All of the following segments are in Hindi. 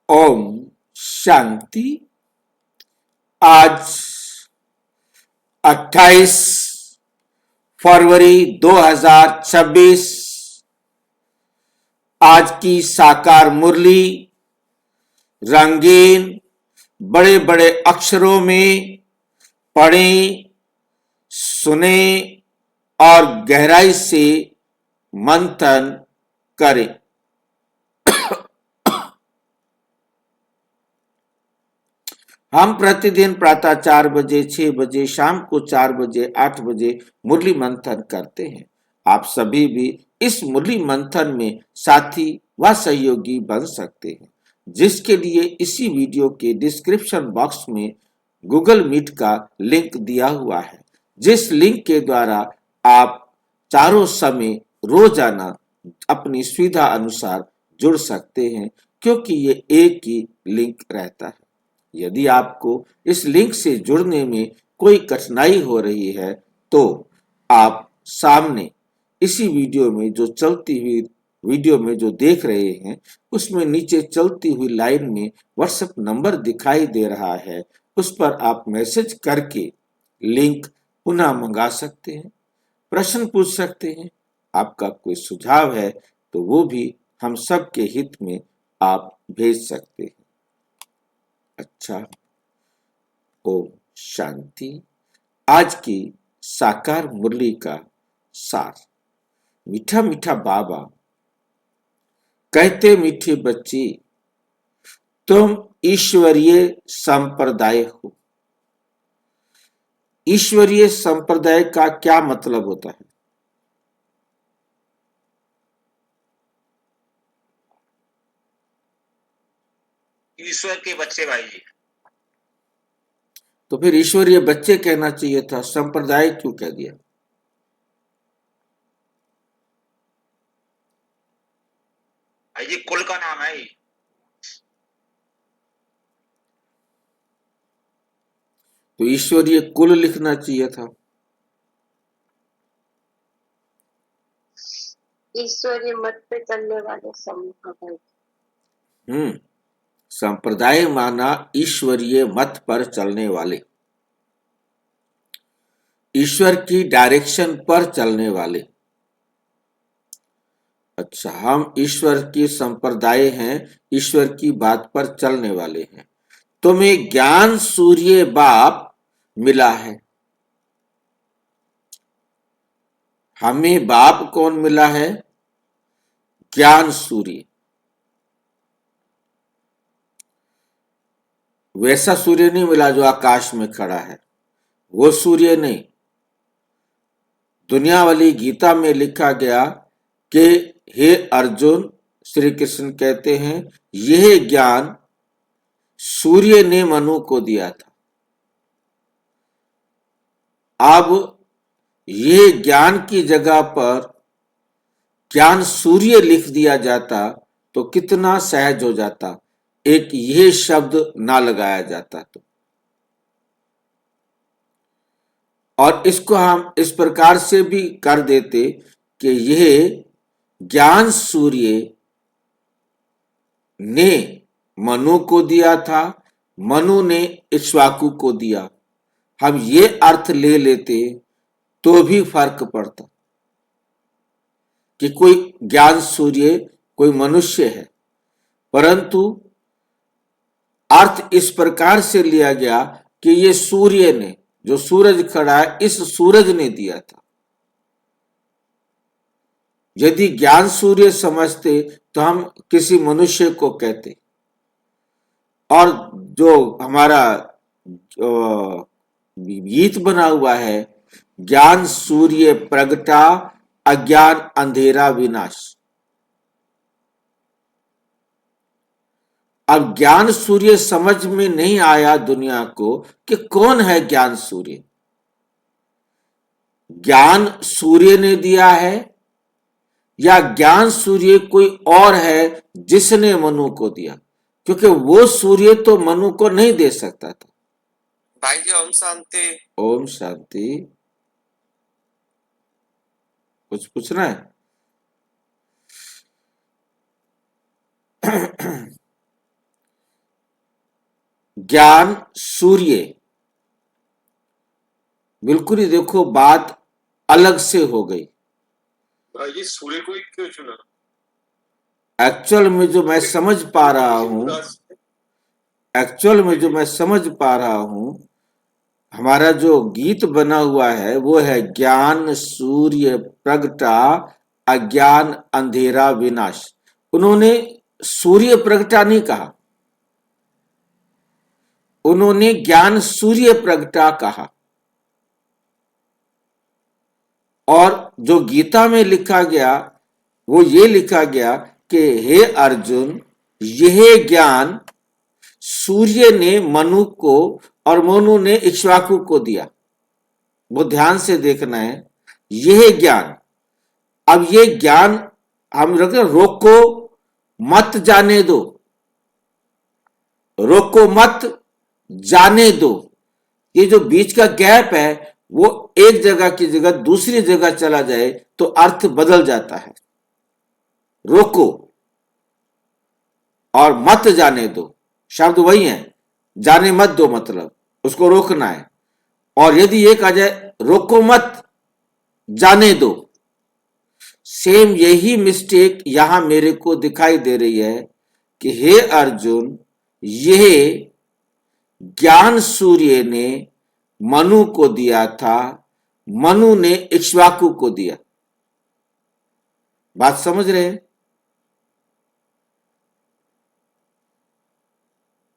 ओम शांति। आज 28 फरवरी 2026 आज की साकार मुरली रंगीन बड़े बड़े अक्षरों में पढ़ें, सुने और गहराई से मंथन करें। हम प्रतिदिन प्रातः 4 बजे, 6 बजे, शाम को 4 बजे, 8 बजे मुरली मंथन करते हैं। आप सभी भी इस मुरली मंथन में साथी व सहयोगी बन सकते हैं, जिसके लिए इसी वीडियो के डिस्क्रिप्शन बॉक्स में गूगल मीट का लिंक दिया हुआ है, जिस लिंक के द्वारा आप चारों समय रोजाना अपनी सुविधा अनुसार जुड़ सकते हैं, क्योंकि ये एक ही लिंक रहता है। यदि आपको इस लिंक से जुड़ने में कोई कठिनाई हो रही है तो आप सामने इसी वीडियो में जो देख रहे हैं उसमें नीचे चलती हुई लाइन में व्हाट्सएप नंबर दिखाई दे रहा है, उस पर आप मैसेज करके लिंक पुनः मंगा सकते हैं, प्रश्न पूछ सकते हैं। आपका कोई सुझाव है तो वो भी हम सबके हित में आप भेज सकते हैं। अच्छा, ओम शांति। आज की साकार मुरली का सार। मीठा मीठा बाबा कहते, मीठे बच्चे तुम ईश्वरीय संप्रदाय हो। ईश्वरीय संप्रदाय का क्या मतलब होता है? ईश्वर के बच्चे भाई जी। तो फिर ईश्वरीय बच्चे कहना चाहिए था, संप्रदाय क्यों कह दिया? भाई जी कुल का नाम है। तो ईश्वरीय कुल लिखना चाहिए था। ईश्वरीय मत पे चलने वाले संप्रदाय। संप्रदाय माना ईश्वरीय मत पर चलने वाले, ईश्वर की डायरेक्शन पर चलने वाले। अच्छा, हम ईश्वर की संप्रदाय हैं, ईश्वर की बात पर चलने वाले हैं। तुम्हें ज्ञान सूर्य बाप मिला है। हमें बाप कौन मिला है? ज्ञान सूर्य। वैसा सूर्य नहीं मिला जो आकाश में खड़ा है, वो सूर्य नहीं। दुनिया वाली गीता में लिखा गया कि हे अर्जुन, श्री कृष्ण कहते हैं यह ज्ञान सूर्य ने मनु को दिया था। अब ये ज्ञान की जगह पर ज्ञान सूर्य लिख दिया जाता तो कितना सहज हो जाता, एक ये शब्द ना लगाया जाता तो। और इसको हम इस प्रकार से भी कर देते कि यह ज्ञान सूर्य ने मनु को दिया था, मनु ने इक्ष्वाकु को दिया। हम ये अर्थ ले लेते तो भी फर्क पड़ता कि कोई ज्ञान सूर्य कोई मनुष्य है, परंतु अर्थ इस प्रकार से लिया गया कि ये सूर्य ने, जो सूरज खड़ा है, इस सूरज ने दिया था। यदि ज्ञान सूर्य समझते तो हम किसी मनुष्य को कहते। और जो हमारा गीत बना हुआ है, ज्ञान सूर्य प्रगटा अज्ञान अंधेरा विनाश। अब ज्ञान सूर्य समझ में नहीं आया दुनिया को कि कौन है ज्ञान सूर्य। ज्ञान सूर्य ने दिया है या ज्ञान सूर्य कोई और है जिसने मनु को दिया, क्योंकि वो सूर्य तो मनु को नहीं दे सकता था। भाई जी ओम शांति। ओम शांति। कुछ पूछना है? ज्ञान सूर्य। बिल्कुल ही देखो बात अलग से हो गई। भाई जी सूर्य को ही क्यों चुना? एक्चुअल में जो मैं समझ पा रहा हूं, हमारा जो गीत बना हुआ है वो है ज्ञान सूर्य प्रगटा, अज्ञान अंधेरा विनाश। उन्होंने सूर्य प्रगटा नहीं कहा, उन्होंने ज्ञान सूर्य प्रगटा कहा। और जो गीता में लिखा गया वो ये लिखा गया कि हे अर्जुन, यह ज्ञान सूर्य ने मनु को और मनु ने इक्ष्वाकु को दिया। वो ध्यान से देखना है, यह ज्ञान। अब ये ज्ञान हम रखते रोको मत जाने दो, रोको मत जाने दो। ये जो बीच का गैप है वो एक जगह की जगह दूसरी जगह चला जाए तो अर्थ बदल जाता है। रोको और मत जाने दो शब्द वही है, जाने मत दो मतलब उसको रोकना है। और यदि ये कहा जाए रोको मत जाने दो, सेम यही मिस्टेक यहां मेरे को दिखाई दे रही है कि हे अर्जुन, यह ज्ञान सूर्य ने मनु को दिया था, मनु ने इक्ष्वाकु को दिया। बात समझ रहे हैं?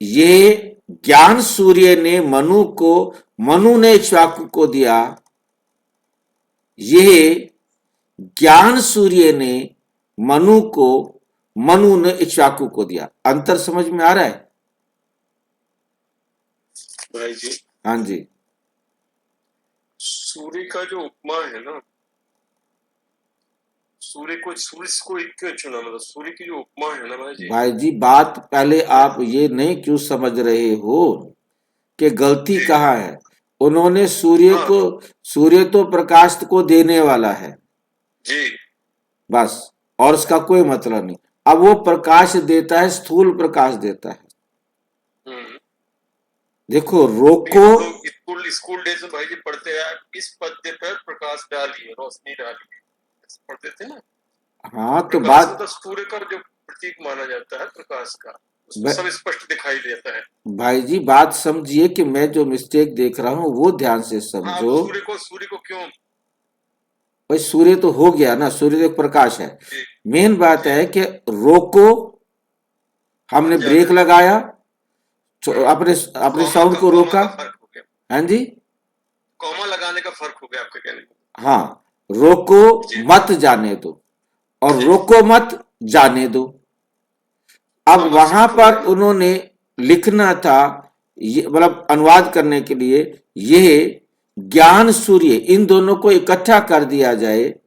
ये ज्ञान सूर्य ने मनु को, मनु ने इक्ष्वाकु को दिया। यह ज्ञान सूर्य ने मनु को, मनु ने इक्ष्वाकु को दिया। अंतर समझ में आ रहा है भाई जी? हाँ जी। सूर्य का जो उपमा है ना, सूर्य को क्यों चुना? मतलब सूर्य की जो उपमा है ना भाई जी बात पहले आप ये नहीं क्यों समझ रहे हो कि गलती कहाँ है। उन्होंने सूर्य को, सूर्य तो प्रकाश को देने वाला है जी, बस, और उसका कोई मतलब नहीं। अब वो प्रकाश देता है, स्थूल प्रकाश देता है। देखो रोको, स्कूल डेज में भाई जी पढ़ते हैं इस पद्य पर प्रकाश डालिए, रोशनी डालिए, पढ़ते थे ना। हाँ तो बात तो सूर्य का जो प्रतीक माना जाता है प्रकाश का, उसमें सब स्पष्ट दिखाई देता है। भाई जी बात समझिए कि मैं जो मिस्टेक देख रहा हूँ वो ध्यान से समझो। सूर्य को क्यों? भाई सूर्य तो हो गया ना, सूर्य एक प्रकाश है। मेन बात है कि रोको, हमने ब्रेक लगाया, अपने साउंड को रोका। हाँ जी, कॉमा लगाने का फर्क हो गया आपके कहने में। हाँ, रोको मत जाने दो और रोको मत जाने दो। अब वहां पर उन्होंने लिखना था, मतलब अनुवाद करने के लिए, यह ज्ञान सूर्य, इन दोनों को इकट्ठा कर दिया जाए।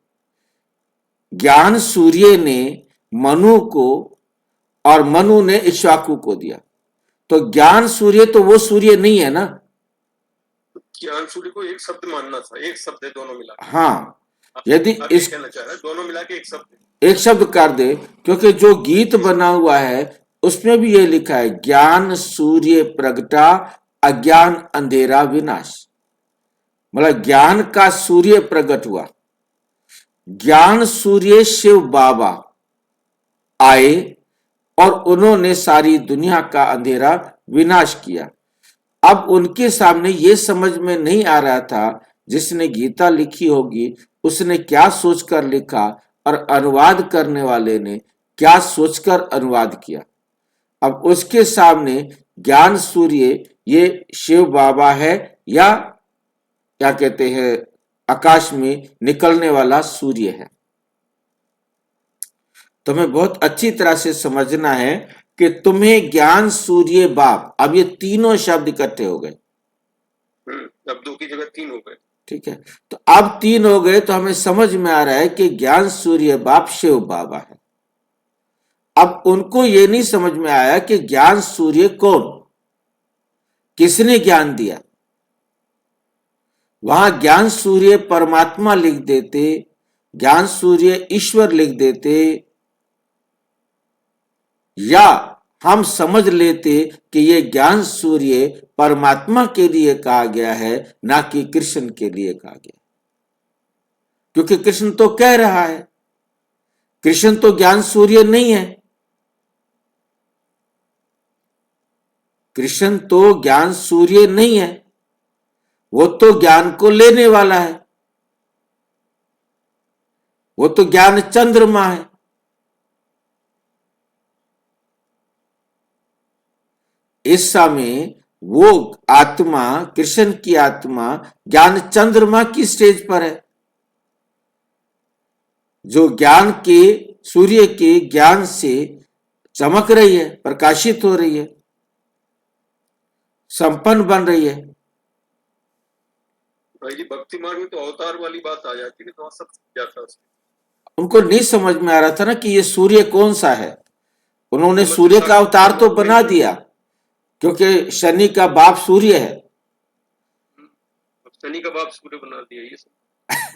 ज्ञान सूर्य ने मनु को और मनु ने इक्ष्वाकु को दिया। तो ज्ञान सूर्य तो वो सूर्य नहीं है ना। ज्ञान सूर्य को एक शब्द मानना था, एक शब्द है दोनों मिला। हाँ, यदि इस कहना चाह रहा है दोनों मिला के एक शब्द कर दे, क्योंकि जो गीत बना हुआ है उसमें भी ये लिखा है ज्ञान सूर्य प्रगटा, अज्ञान अंधेरा विनाश। मतलब ज्ञान का सूर्य प्रकट हुआ, ज्ञान सूर्य शिव बाबा आए और उन्होंने सारी दुनिया का अंधेरा विनाश किया। अब उनके सामने ये समझ में नहीं आ रहा था, जिसने गीता लिखी होगी उसने क्या सोचकर लिखा और अनुवाद करने वाले ने क्या सोचकर अनुवाद किया। अब उसके सामने ज्ञान सूर्य ये शिव बाबा है या क्या कहते हैं आकाश में निकलने वाला सूर्य है। तुम्हें बहुत अच्छी तरह से समझना है कि तुम्हें ज्ञान सूर्य बाप, अब ये तीनों शब्द इकट्ठे हो गए। अब दो की जगह तीन हो गए। ठीक है, तो अब तीन हो गए तो हमें समझ में आ रहा है कि ज्ञान सूर्य बाप शिव बाबा है। अब उनको ये नहीं समझ में आया कि ज्ञान सूर्य कौन, किसने ज्ञान दिया। वहां ज्ञान सूर्य परमात्मा लिख देते, ज्ञान सूर्य ईश्वर लिख देते, या हम समझ लेते कि ये ज्ञान सूर्य परमात्मा के लिए कहा गया है, ना कि कृष्ण के लिए कहा गया। क्योंकि कृष्ण तो कह रहा है, कृष्ण तो ज्ञान सूर्य नहीं है, कृष्ण तो ज्ञान सूर्य नहीं है, वो तो ज्ञान को लेने वाला है, वो तो ज्ञान चंद्रमा है। इस समय वो आत्मा, कृष्ण की आत्मा ज्ञान चंद्रमा की स्टेज पर है, जो ज्ञान के, सूर्य के ज्ञान से चमक रही है, प्रकाशित हो रही है, संपन्न बन रही है। भाई जी भक्ति मार्ग में तो अवतार वाली बात आ जाती है, तो सब जाता है उसमें। उनको नहीं समझ में आ रहा था ना कि ये सूर्य कौन सा है। उन्होंने समझ सूर्य में का अवतार तो समझ बना में- दिया, क्योंकि शनि का बाप सूर्य है। अब शनि का बाप सूर्य बना दिया ये सब।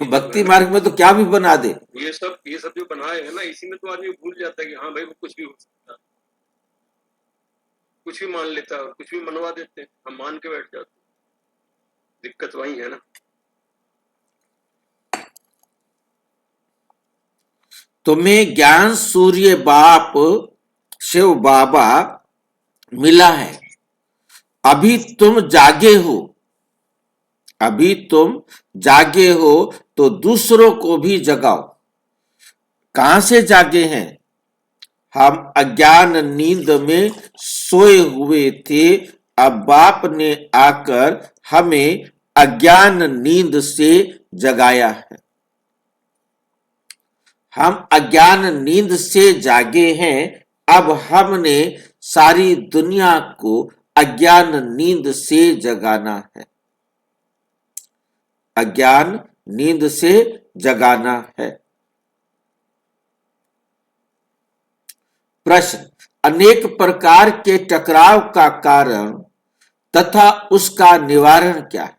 भक्ति मार्ग में तो क्या भी बना दे। ये सब जो बनाए है ना, इसी में तो आदमी भूल जाता है कि हाँ भाई वो कुछ भी हो सकता है, कुछ भी मान लेता है और कुछ भी मनवा देते हैं, हम मान के बैठ जाते हैं। दिक्कत वही है ना। तुम्हें ज्ञान सूर्य बाप शिव बाबा मिला है, अभी तुम जागे हो, अभी तुम जागे हो तो दूसरों को भी जगाओ। कहां से जागे हैं? हम अज्ञान नींद में सोए हुए थे, अब बाप ने आकर हमें अज्ञान नींद से जगाया है। हम अज्ञान नींद से जागे हैं, अब हमने सारी दुनिया को अज्ञान नींद से जगाना है। अज्ञान नींद से जगाना है। प्रश्न, अनेक प्रकार के टकराव का कारण तथा उसका निवारण क्या है?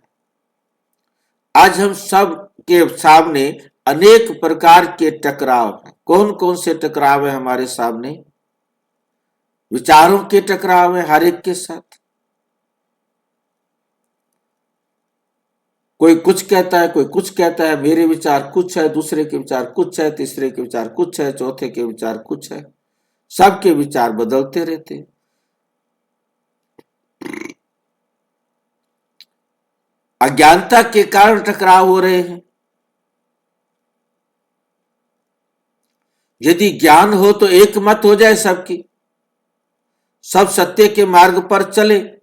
आज हम सब के सामने अनेक प्रकार के टकराव हैं। कौन कौन से टकराव है हमारे सामने? विचारों के टकराव है हर एक के साथ। कोई कुछ कहता है, कोई कुछ कहता है, मेरे विचार कुछ है, दूसरे के विचार कुछ है, तीसरे के विचार कुछ है, चौथे के विचार कुछ है। सबके विचार बदलते रहते हैं। अज्ञानता के कारण टकराव हो रहे हैं। यदि ज्ञान हो तो एक मत हो जाए सबकी, सब सत्य के मार्ग पर चले।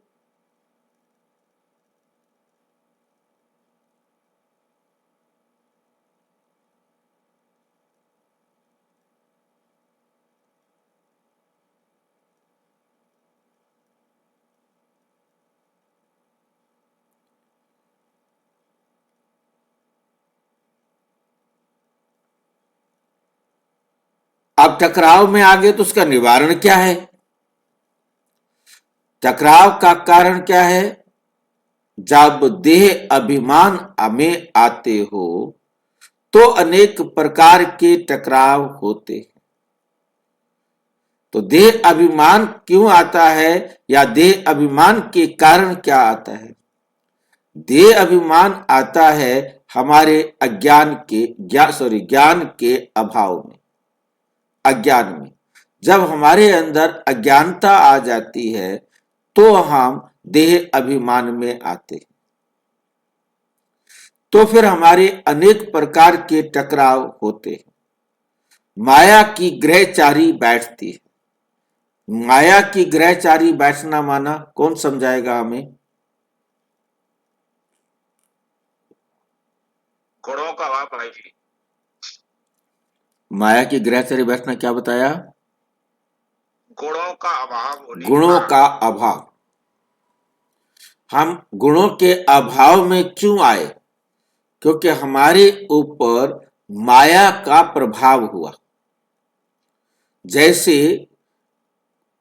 अब टकराव में आ गए तो उसका निवारण क्या है? टकराव का कारण क्या है? जब देह अभिमान में आते हो तो अनेक प्रकार के टकराव होते हैं। तो देह अभिमान क्यों आता है, या देह अभिमान के कारण क्या आता है? देह अभिमान आता है हमारे ज्ञान के अभाव में, अज्ञान में। जब हमारे अंदर अज्ञानता आ जाती है तो हम देह अभिमान में आते हैं, तो फिर हमारे अनेक प्रकार के टकराव होते हैं। माया की ग्रहचारी बैठती है। माया की ग्रहचारी बैठना माना कौन समझाएगा हमें? गुणों का अभाव भाई जी। माया की ग्रहचारी बैठना क्या बताया? गुणों का अभाव होने के गुणों कारण। का अभाव। हम गुणों के अभाव में क्यों आए? क्योंकि हमारे ऊपर माया का प्रभाव हुआ। जैसे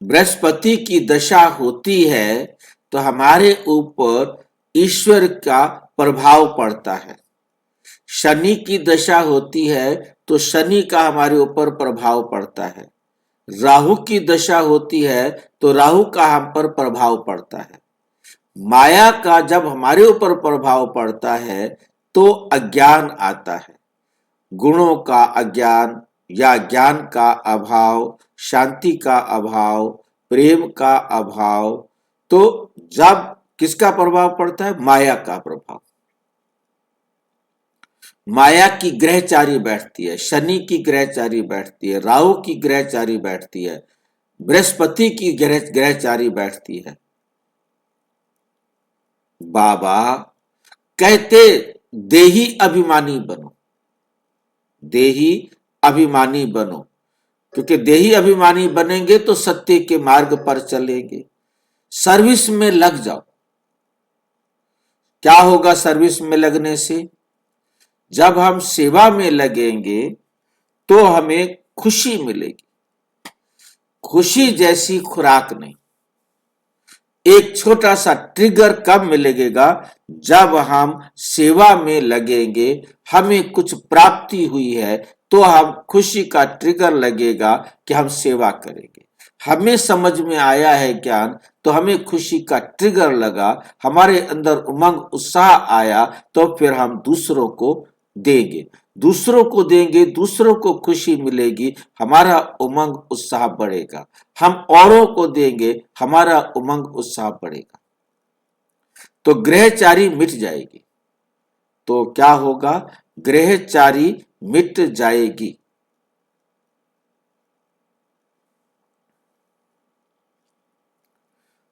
बृहस्पति की दशा होती है तो हमारे ऊपर ईश्वर का प्रभाव पड़ता है। शनि की दशा होती है तो शनि का हमारे ऊपर प्रभाव पड़ता है। राहु की दशा होती है तो राहु का हम पर प्रभाव पड़ता है। माया का जब हमारे ऊपर प्रभाव पड़ता है तो अज्ञान आता है, गुणों का अज्ञान या ज्ञान का अभाव, शांति का अभाव, प्रेम का अभाव। तो जब किसका प्रभाव पड़ता है? माया का प्रभाव। माया की ग्रहचारी बैठती है, शनि की ग्रहचारी बैठती है, राहु की ग्रहचारी बैठती है, बृहस्पति की ग्रहचारी बैठती है। बाबा कहते देही अभिमानी बनो, देही अभिमानी बनो, क्योंकि देही अभिमानी बनेंगे तो सत्य के मार्ग पर चलेंगे। सर्विस में लग जाओ। क्या होगा सर्विस में लगने से? जब हम सेवा में लगेंगे तो हमें खुशी मिलेगी। खुशी जैसी खुराक नहीं। एक छोटा सा ट्रिगर कब मिलेगा? जब हम सेवा में लगेंगे, हमें कुछ प्राप्ति हुई है तो हम खुशी का ट्रिगर लगेगा कि हम सेवा करेंगे। हमें समझ में आया है ज्ञान तो हमें खुशी का ट्रिगर लगा, हमारे अंदर उमंग उत्साह आया तो फिर हम दूसरों को देंगे, दूसरों को देंगे, दूसरों को खुशी मिलेगी, हमारा उमंग उत्साह बढ़ेगा। हम औरों को देंगे, हमारा उमंग उत्साह बढ़ेगा। तो ग्रहचारी मिट जाएगी। तो क्या होगा? ग्रहचारी मिट जाएगी।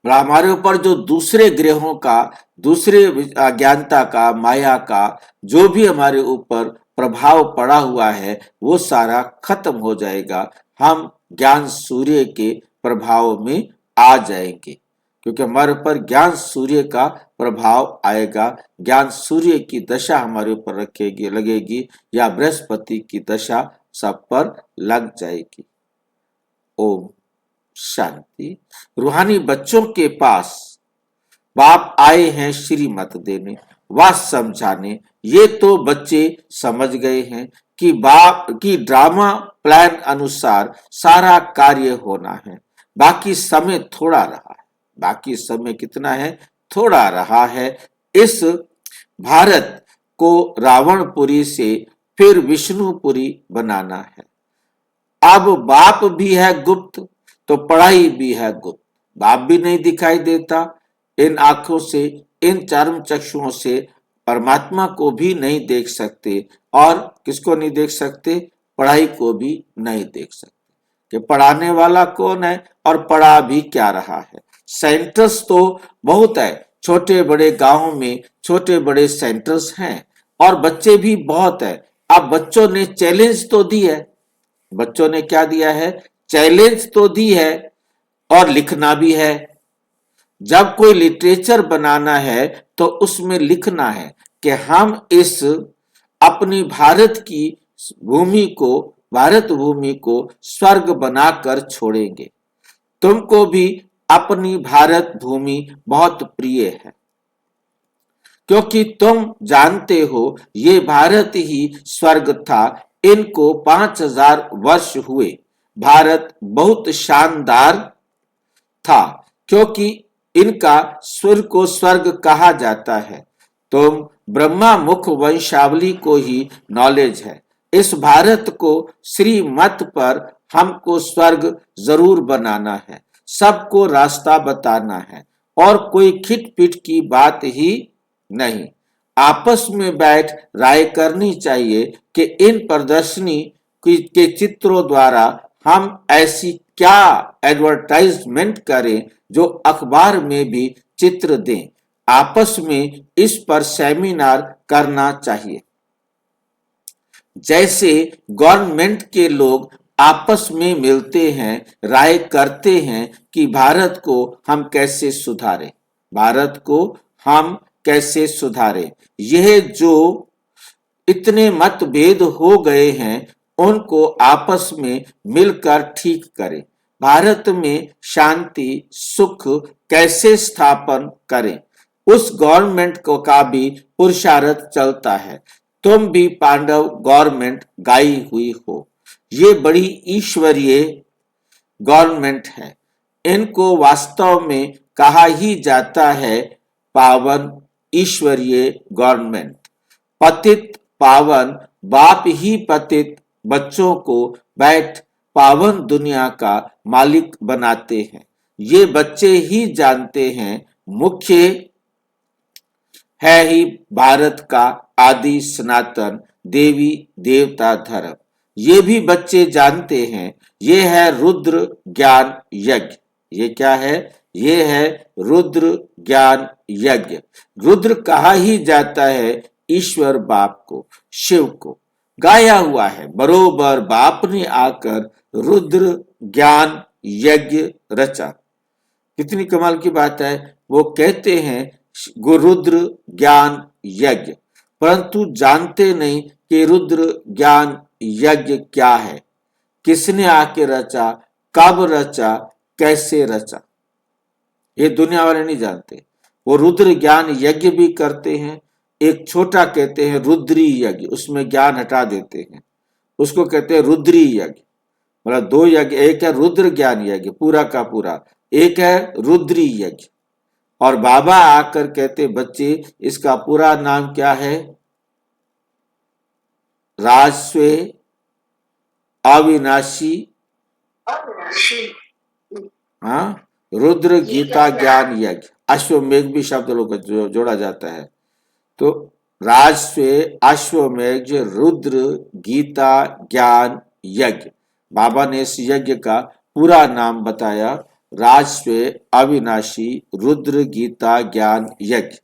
हमारे ऊपर जो दूसरे ग्रहों का, दूसरे अज्ञानता का, माया का जो भी हमारे ऊपर प्रभाव पड़ा हुआ है वो सारा खत्म हो जाएगा। हम ज्ञान सूर्य के प्रभाव में आ जाएंगे, क्योंकि हमारे ऊपर ज्ञान सूर्य का प्रभाव आएगा। ज्ञान सूर्य की दशा हमारे ऊपर रखेगी, लगेगी, या बृहस्पति की दशा सब पर लग जाएगी। ओम शांति। रूहानी बच्चों के पास बाप आए हैं श्रीमत देने, व समझाने। ये तो बच्चे समझ गए हैं कि बाप की ड्रामा प्लान अनुसार सारा कार्य होना है। बाकी समय थोड़ा रहा है। बाकी समय कितना है? थोड़ा रहा है। इस भारत को रावणपुरी से फिर विष्णुपुरी बनाना है। अब बाप भी है गुप्त तो पढ़ाई भी है गुप्त। बाप भी नहीं दिखाई देता। इन आंखों से, इन चर्म चक्षुओं से परमात्मा को भी नहीं देख सकते। और किसको नहीं देख सकते? पढ़ाई को भी नहीं देख सकते कि पढ़ाने वाला कौन है और पढ़ा भी क्या रहा है। सेंटर्स तो बहुत है, छोटे बड़े गांवों में छोटे बड़े सेंटर्स हैं और बच्चे भी बहुत है। अब बच्चों ने चैलेंज तो दी है, बच्चों ने क्या दिया है? चैलेंज तो दी है और लिखना भी है। जब कोई लिटरेचर बनाना है तो उसमें लिखना है कि हम इस अपनी भारत की भूमि को, भारत भूमि को स्वर्ग बनाकर छोड़ेंगे। तुमको भी अपनी भारत भूमि बहुत प्रिय है, क्योंकि तुम जानते हो ये भारत ही स्वर्ग था। इनको 5000 वर्ष हुए। भारत बहुत शानदार था क्योंकि इनका स्वर्ग को स्वर्ग कहा जाता है। तुम ब्रह्मा मुख वंशावली को ही नॉलेज है। इस भारत को श्रीमत पर हमको स्वर्ग जरूर बनाना है, सबको रास्ता बताना है और कोई खिटपिट की बात ही नहीं। आपस में बैठ राय करनी चाहिए कि इन प्रदर्शनी के चित्रों द्वारा हम ऐसी क्या एडवर्टाइजमेंट करें जो अखबार में भी चित्र दें। आपस में इस पर सेमिनार करना चाहिए। जैसे गवर्नमेंट के लोग आपस में मिलते हैं, राय करते हैं कि भारत को हम कैसे सुधारें, भारत को हम कैसे सुधारें। यह जो इतने मतभेद हो गए हैं उनको आपस में मिलकर ठीक करें। भारत में शांति सुख कैसे स्थापन करें, उस गवर्नमेंट को का भी पुरुषार्थ चलता है। तुम भी पांडव गवर्नमेंट गाई हुई हो। ये बड़ी ईश्वरीय गवर्नमेंट है। इनको वास्तव में कहा ही जाता है पावन ईश्वरीय गवर्नमेंट। पतित पावन बाप ही पतित बच्चों को बैठ पावन दुनिया का मालिक बनाते हैं। ये बच्चे ही जानते हैं मुख्य है ही भारत का आदि सनातन देवी देवता धर्म। ये भी बच्चे जानते हैं ये है रुद्र ज्ञान यज्ञ। ये क्या है? ये है रुद्र ज्ञान यज्ञ। रुद्र कहा ही जाता है ईश्वर बाप को, शिव को। गाया हुआ है बरोबर बाप ने आकर रुद्र ज्ञान यज्ञ रचा। कितनी कमाल की बात है। वो कहते हैं रुद्र ज्ञान यज्ञ, परंतु जानते नहीं कि रुद्र ज्ञान यज्ञ क्या है, किसने आके रचा, कब रचा, कैसे रचा, ये दुनिया वाले नहीं जानते। वो रुद्र ज्ञान यज्ञ भी करते हैं। एक छोटा कहते हैं रुद्री यज्ञ, उसमें ज्ञान हटा देते हैं, उसको कहते हैं रुद्री यज्ञ। मतलब दो यज्ञ, एक है रुद्र ज्ञान यज्ञ पूरा का पूरा, एक है रुद्री यज्ञ। और बाबा आकर कहते बच्चे इसका पूरा नाम क्या है? राजस्वे अविनाशी हाँ रुद्र गीता ज्ञान यज्ञ। अश्वमेघ भी शब्द लोग जोड़ा जाता है। तो राजस्वे अश्वमेघ रुद्र गीता ज्ञान यज्ञ। बाबा ने इस यज्ञ का पूरा नाम बताया, राजस्वे अविनाशी रुद्र गीता ज्ञान यज्ञ।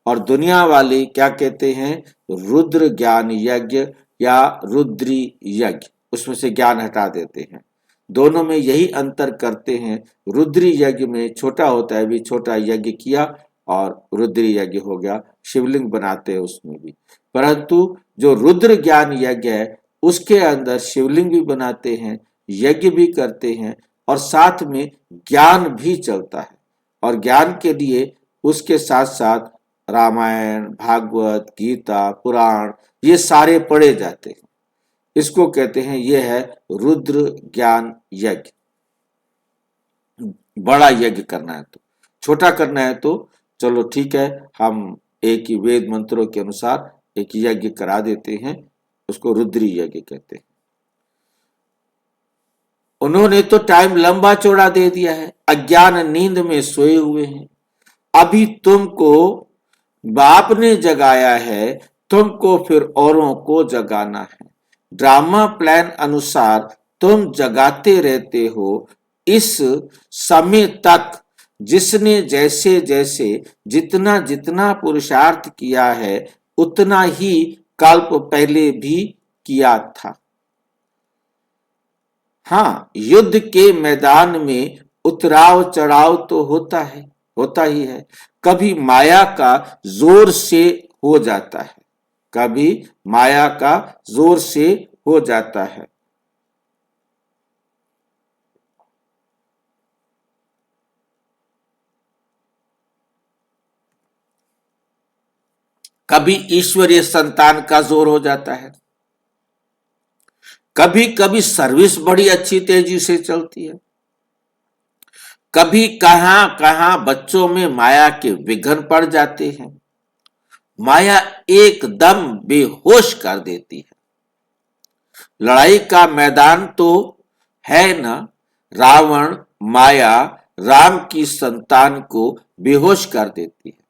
और दुनिया वाले क्या कहते हैं? रुद्र ज्ञान यज्ञ या रुद्री यज्ञ, उसमें से ज्ञान हटा देते हैं। दोनों में यही अंतर करते हैं। रुद्री यज्ञ में छोटा होता है, भी छोटा यज्ञ किया और रुद्री यज्ञ हो गया, शिवलिंग बनाते हैं उसमें भी। परंतु जो रुद्र ज्ञान यज्ञ है उसके अंदर शिवलिंग भी बनाते हैं, यज्ञ भी करते हैं और साथ में ज्ञान भी चलता है। और ज्ञान के लिए उसके साथ साथ रामायण, भागवत, गीता, पुराण ये सारे पढ़े जाते हैं। इसको कहते हैं ये है रुद्र ज्ञान यज्ञ। बड़ा यज्ञ करना है तो, छोटा करना है तो चलो ठीक है, हम एक ही वेद मंत्रों के अनुसार एक यज्ञ करा देते हैं, उसको रुद्री यज्ञ कहते हैं। उन्होंने तो टाइम लंबा चौड़ा दे दिया है, अज्ञान नींद में सोए हुए हैं। अभी तुमको बाप ने जगाया है, तुमको फिर औरों को जगाना है। ड्रामा प्लान अनुसार तुम जगाते रहते हो। इस समय तक जिसने जैसे जैसे जितना जितना पुरुषार्थ किया है उतना ही कल्प पहले भी किया था। हाँ, युद्ध के मैदान में उतराव चढ़ाव तो होता ही है। कभी माया का जोर से हो जाता है, कभी माया का जोर से हो जाता है। कभी ईश्वरीय संतान का जोर हो जाता है, कभी कभी सर्विस बड़ी अच्छी तेजी से चलती है, कभी कहां कहां बच्चों में माया के विघ्न पड़ जाते हैं। माया एकदम बेहोश कर देती है। लड़ाई का मैदान तो है ना, रावण माया राम की संतान को बेहोश कर देती है।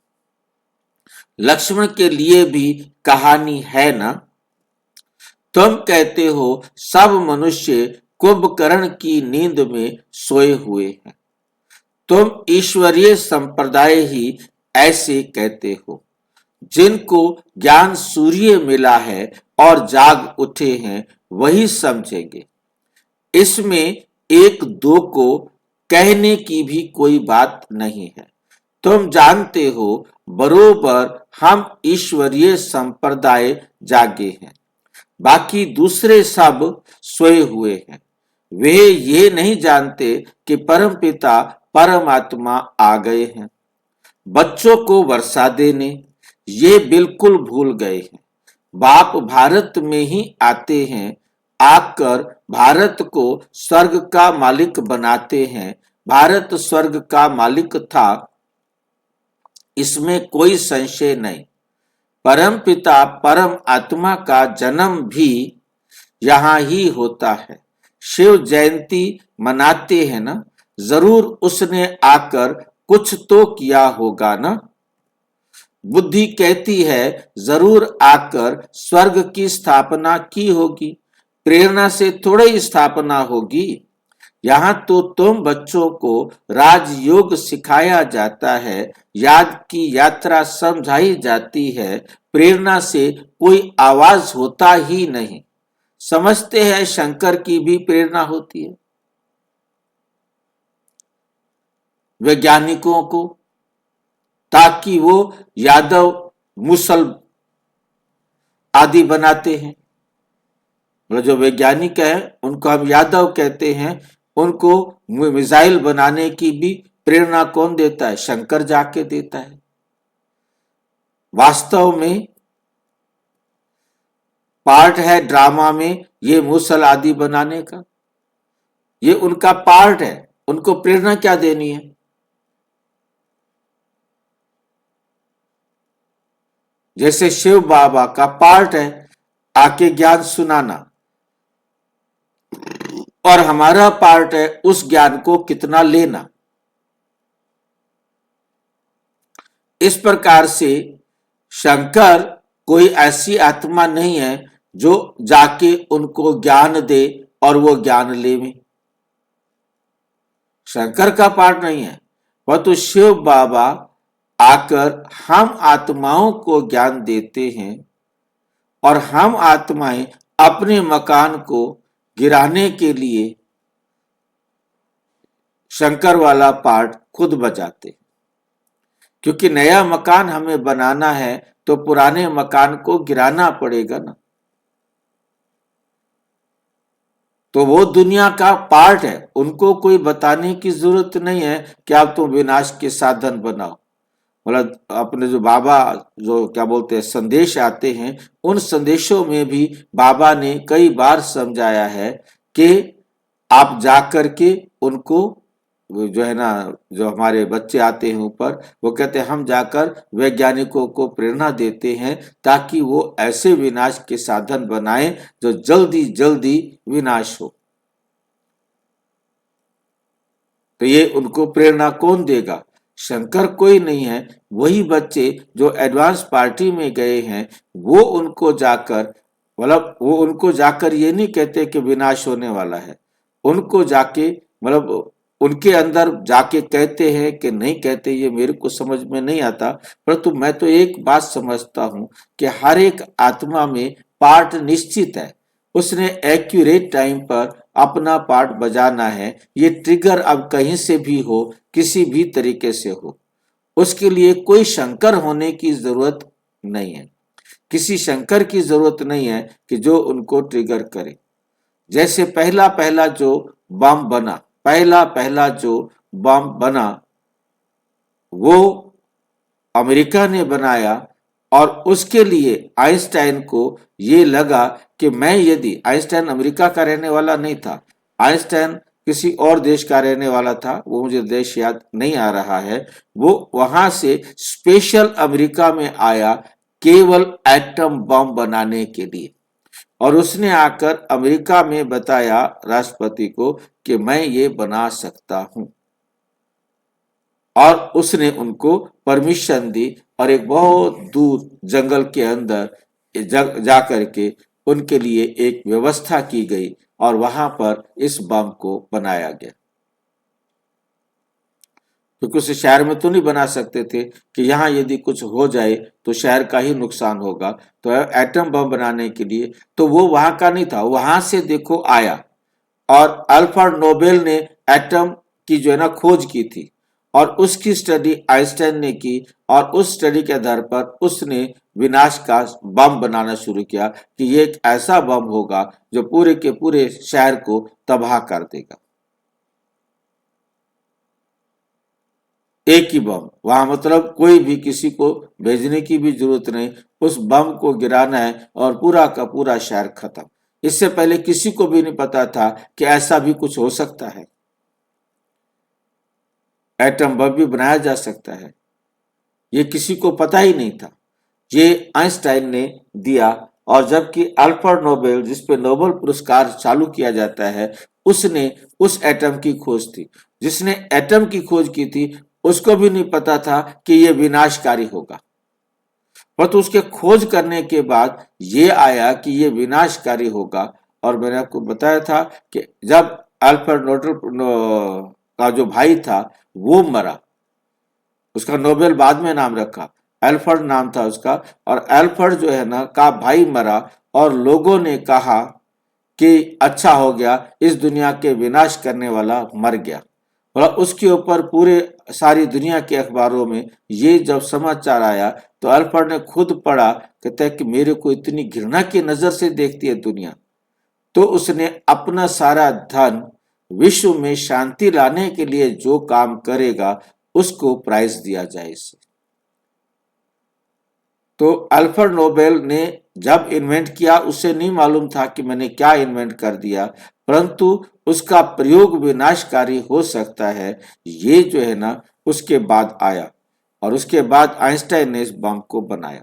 लक्ष्मण के लिए भी कहानी है ना। तुम कहते हो सब मनुष्य कुंभकर्ण की नींद में सोए हुए हैं। तुम ईश्वरीय संप्रदाय ही ऐसे कहते हो। जिनको ज्ञान सूर्य मिला है और जाग उठे हैं वही समझेंगे। इसमें एक दो को कहने की भी कोई बात नहीं है। तुम जानते हो बरोबर हम ईश्वरीय संप्रदाय जागे हैं, बाकी दूसरे सब सोए हुए हैं। वे ये नहीं जानते कि परमपिता परमात्मा आ गए हैं बच्चों को वर्षा देने, ये बिल्कुल भूल गए हैं। बाप भारत में ही आते हैं, आकर भारत को स्वर्ग का मालिक बनाते हैं। भारत स्वर्ग का मालिक था, इसमें कोई संशय नहीं। परम पिता परम आत्मा का जन्म भी यहां ही होता है। शिव जयंती मनाते हैं ना, जरूर उसने आकर कुछ तो किया होगा ना। बुद्धि कहती है जरूर आकर स्वर्ग की स्थापना की होगी, प्रेरणा से थोड़ी ही स्थापना होगी। यहाँ तो तुम बच्चों को राजयोग सिखाया जाता है, याद की यात्रा समझाई जाती है, प्रेरणा से कोई आवाज होता ही नहीं। समझते हैं शंकर की भी प्रेरणा होती है वैज्ञानिकों को, ताकि वो यादव मुसल आदि बनाते हैं। मतलब जो वैज्ञानिक है उनको हम यादव कहते हैं, उनको मिसाइल बनाने की भी प्रेरणा कौन देता है? शंकर जाके देता है। वास्तव में पार्ट है ड्रामा में ये मुसल आदि बनाने का, ये उनका पार्ट है। उनको प्रेरणा क्या देनी है? जैसे शिव बाबा का पार्ट है आके ज्ञान सुनाना, और हमारा पार्ट है उस ज्ञान को कितना लेना। इस प्रकार से शंकर कोई ऐसी आत्मा नहीं है जो जाके उनको ज्ञान दे और वो ज्ञान लेवे। शंकर का पार्ट नहीं है, वह तो शिव बाबा आकर हम आत्माओं को ज्ञान देते हैं, और हम आत्माएं अपने मकान को गिराने के लिए शंकर वाला पार्ट खुद बजाते। क्योंकि नया मकान हमें बनाना है तो पुराने मकान को गिराना पड़ेगा ना। तो वो दुनिया का पार्ट है, उनको कोई बताने की जरूरत नहीं है कि आप तुम विनाश के साधन बनाओ। मतलब अपने जो बाबा जो क्या बोलते हैं संदेश आते हैं, उन संदेशों में भी बाबा ने कई बार समझाया है कि आप जाकर के उनको जो है ना, जो हमारे बच्चे आते हैं ऊपर, वो कहते हैं हम जाकर वैज्ञानिकों को प्रेरणा देते हैं ताकि वो ऐसे विनाश के साधन बनाएं जो जल्दी जल्दी विनाश हो। तो ये उनको प्रेरणा कौन देगा? शंकर कोई नहीं है, वही बच्चे जो एडवांस पार्टी में गए हैं वो उनको जाकर, मतलब वो उनको जाकर ये नहीं कहते कि विनाश होने वाला है, उनको जाके मतलब उनके अंदर जाके कहते हैं कि नहीं कहते ये मेरे को समझ में नहीं आता। परंतु मैं तो एक बात समझता हूं कि हर एक आत्मा में पार्ट निश्चित है, उसने एक्यूरेट टाइम पर अपना पार्ट बजाना है। ये ट्रिगर अब कहीं से भी हो, किसी भी तरीके से हो, उसके लिए कोई शंकर होने की जरूरत नहीं है। किसी शंकर की जरूरत नहीं है कि जो उनको ट्रिगर करे। जैसे पहला पहला जो बम बना, पहला पहला जो बम बना वो अमेरिका ने बनाया, और उसके लिए आइंस्टाइन को ये लगा कि मैं यदि, आइंस्टाइन अमेरिका का रहने वाला नहीं था, आइंस्टाइन किसी और देश का रहने वाला था, वो मुझे देश याद नहीं आ रहा है। वो वहां से स्पेशल अमेरिका में आया केवल एटम बम बनाने के लिए, और उसने आकर अमेरिका में बताया राष्ट्रपति को कि मैं ये बना सकता हूं, और उसने उनको परमिशन दी, और एक बहुत दूर जंगल के अंदर जाकर के उनके लिए एक व्यवस्था की गई, और वहां पर इस बम को बनाया गया। क्योंकि उस शहर में तो नहीं बना सकते थे कि यहाँ यदि कुछ हो जाए तो शहर का ही नुकसान होगा, तो एटम बम बनाने के लिए तो वो वहां का नहीं था, वहां से देखो आया। और अल्फ्रेड नोबेल ने एटम की जो है ना खोज की थी, और उसकी स्टडी आइंस्टाइन ने की, और उस स्टडी के आधार पर उसने विनाश का बम बनाना शुरू किया कि ये एक ऐसा बम होगा जो पूरे के पूरे शहर को तबाह कर देगा। एक ही बम, वहां मतलब कोई भी किसी को भेजने की भी जरूरत नहीं, उस बम को गिराना है और पूरा का पूरा शहर खत्म। इससे पहले किसी को भी नहीं पता था कि ऐसा भी कुछ हो सकता है, एटम बम भी बनाया जा सकता है। ये किसी को पता ही नहीं था, ये आइंस्टाइन ने दिया। और जबकि अल्फ्रेड नोबेल, जिस पे नोबेल पुरस्कार चालू किया जाता है, उसने उस एटम की खोज थी। जिसने एटम की खोज की थी उसको भी नहीं पता था कि ये विनाशकारी होगा, परंतु उसके खोज करने के बाद ये आया कि ये विनाशकारी होगा। और मैंने आपको बताया था कि जब अल्फ्रेड नोबेल का जो भाई था वो मरा, उसका नोबेल बाद में नाम रखा, अल्फ्रेड नाम था उसका, और अल्फ्रेड जो है ना का भाई मरा, और लोगों ने कहा कि अच्छा हो गया, इस दुनिया के विनाश करने वाला मर गया। और उसके ऊपर पूरे सारी दुनिया के अखबारों में ये जब समाचार आया तो अल्फ्रेड ने खुद पढ़ा, कहता है कि मेरे को इतनी घृणा की नजर से देखती है दुनिया। तो उसने अपना सारा धन विश्व में शांति लाने के लिए जो काम करेगा उसको प्राइज दिया जाए इसे। तो अल्फ्रेड नोबेल ने जब इन्वेंट किया उसे नहीं मालूम था कि मैंने क्या इन्वेंट कर दिया, परंतु उसका प्रयोग विनाशकारी हो सकता है, ये जो है ना उसके बाद आया। और उसके बाद आइंस्टाइन ने इस बम को बनाया।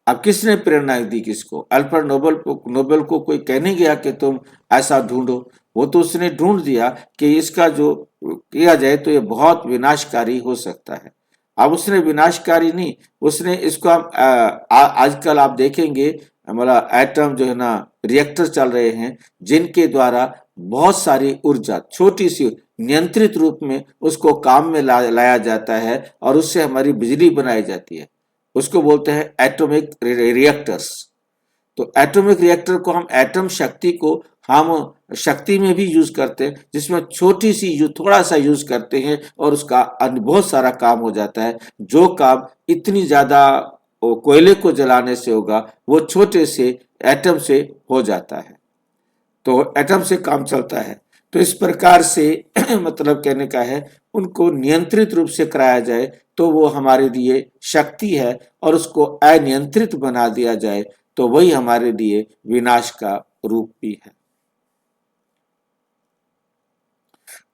अब किसने प्रेरणा दी किसको? अल्फ्रेड नोबेल को कोई कहने गया कि तुम ऐसा ढूंढो, वो तो उसने ढूंढ दिया कि इसका जो किया जाए तो ये बहुत विनाशकारी हो सकता है। अब उसने विनाशकारी नहीं, उसने इसको आजकल आप देखेंगे हमारा एटम जो है ना रिएक्टर चल रहे हैं, जिनके द्वारा बहुत सारी ऊर्जा छोटी सी नियंत्रित रूप में उसको काम में लाया जाता है और उससे हमारी बिजली बनाई जाती है। उसको बोलते हैं एटॉमिक रिएक्टर्स। तो एटॉमिक रिएक्टर को हम एटम शक्ति को हम शक्ति में भी यूज करते हैं, जिसमें छोटी सी थोड़ा सा यूज करते हैं और उसका बहुत सारा काम हो जाता है। जो काम इतनी ज्यादा कोयले को जलाने से होगा वो छोटे से एटम से हो जाता है। तो एटम से काम चलता है। तो इस प्रकार से मतलब कहने का है उनको नियंत्रित रूप से कराया जाए तो वो हमारे लिए शक्ति है, और उसको अनियंत्रित बना दिया जाए तो वही हमारे लिए विनाश का रूप भी है।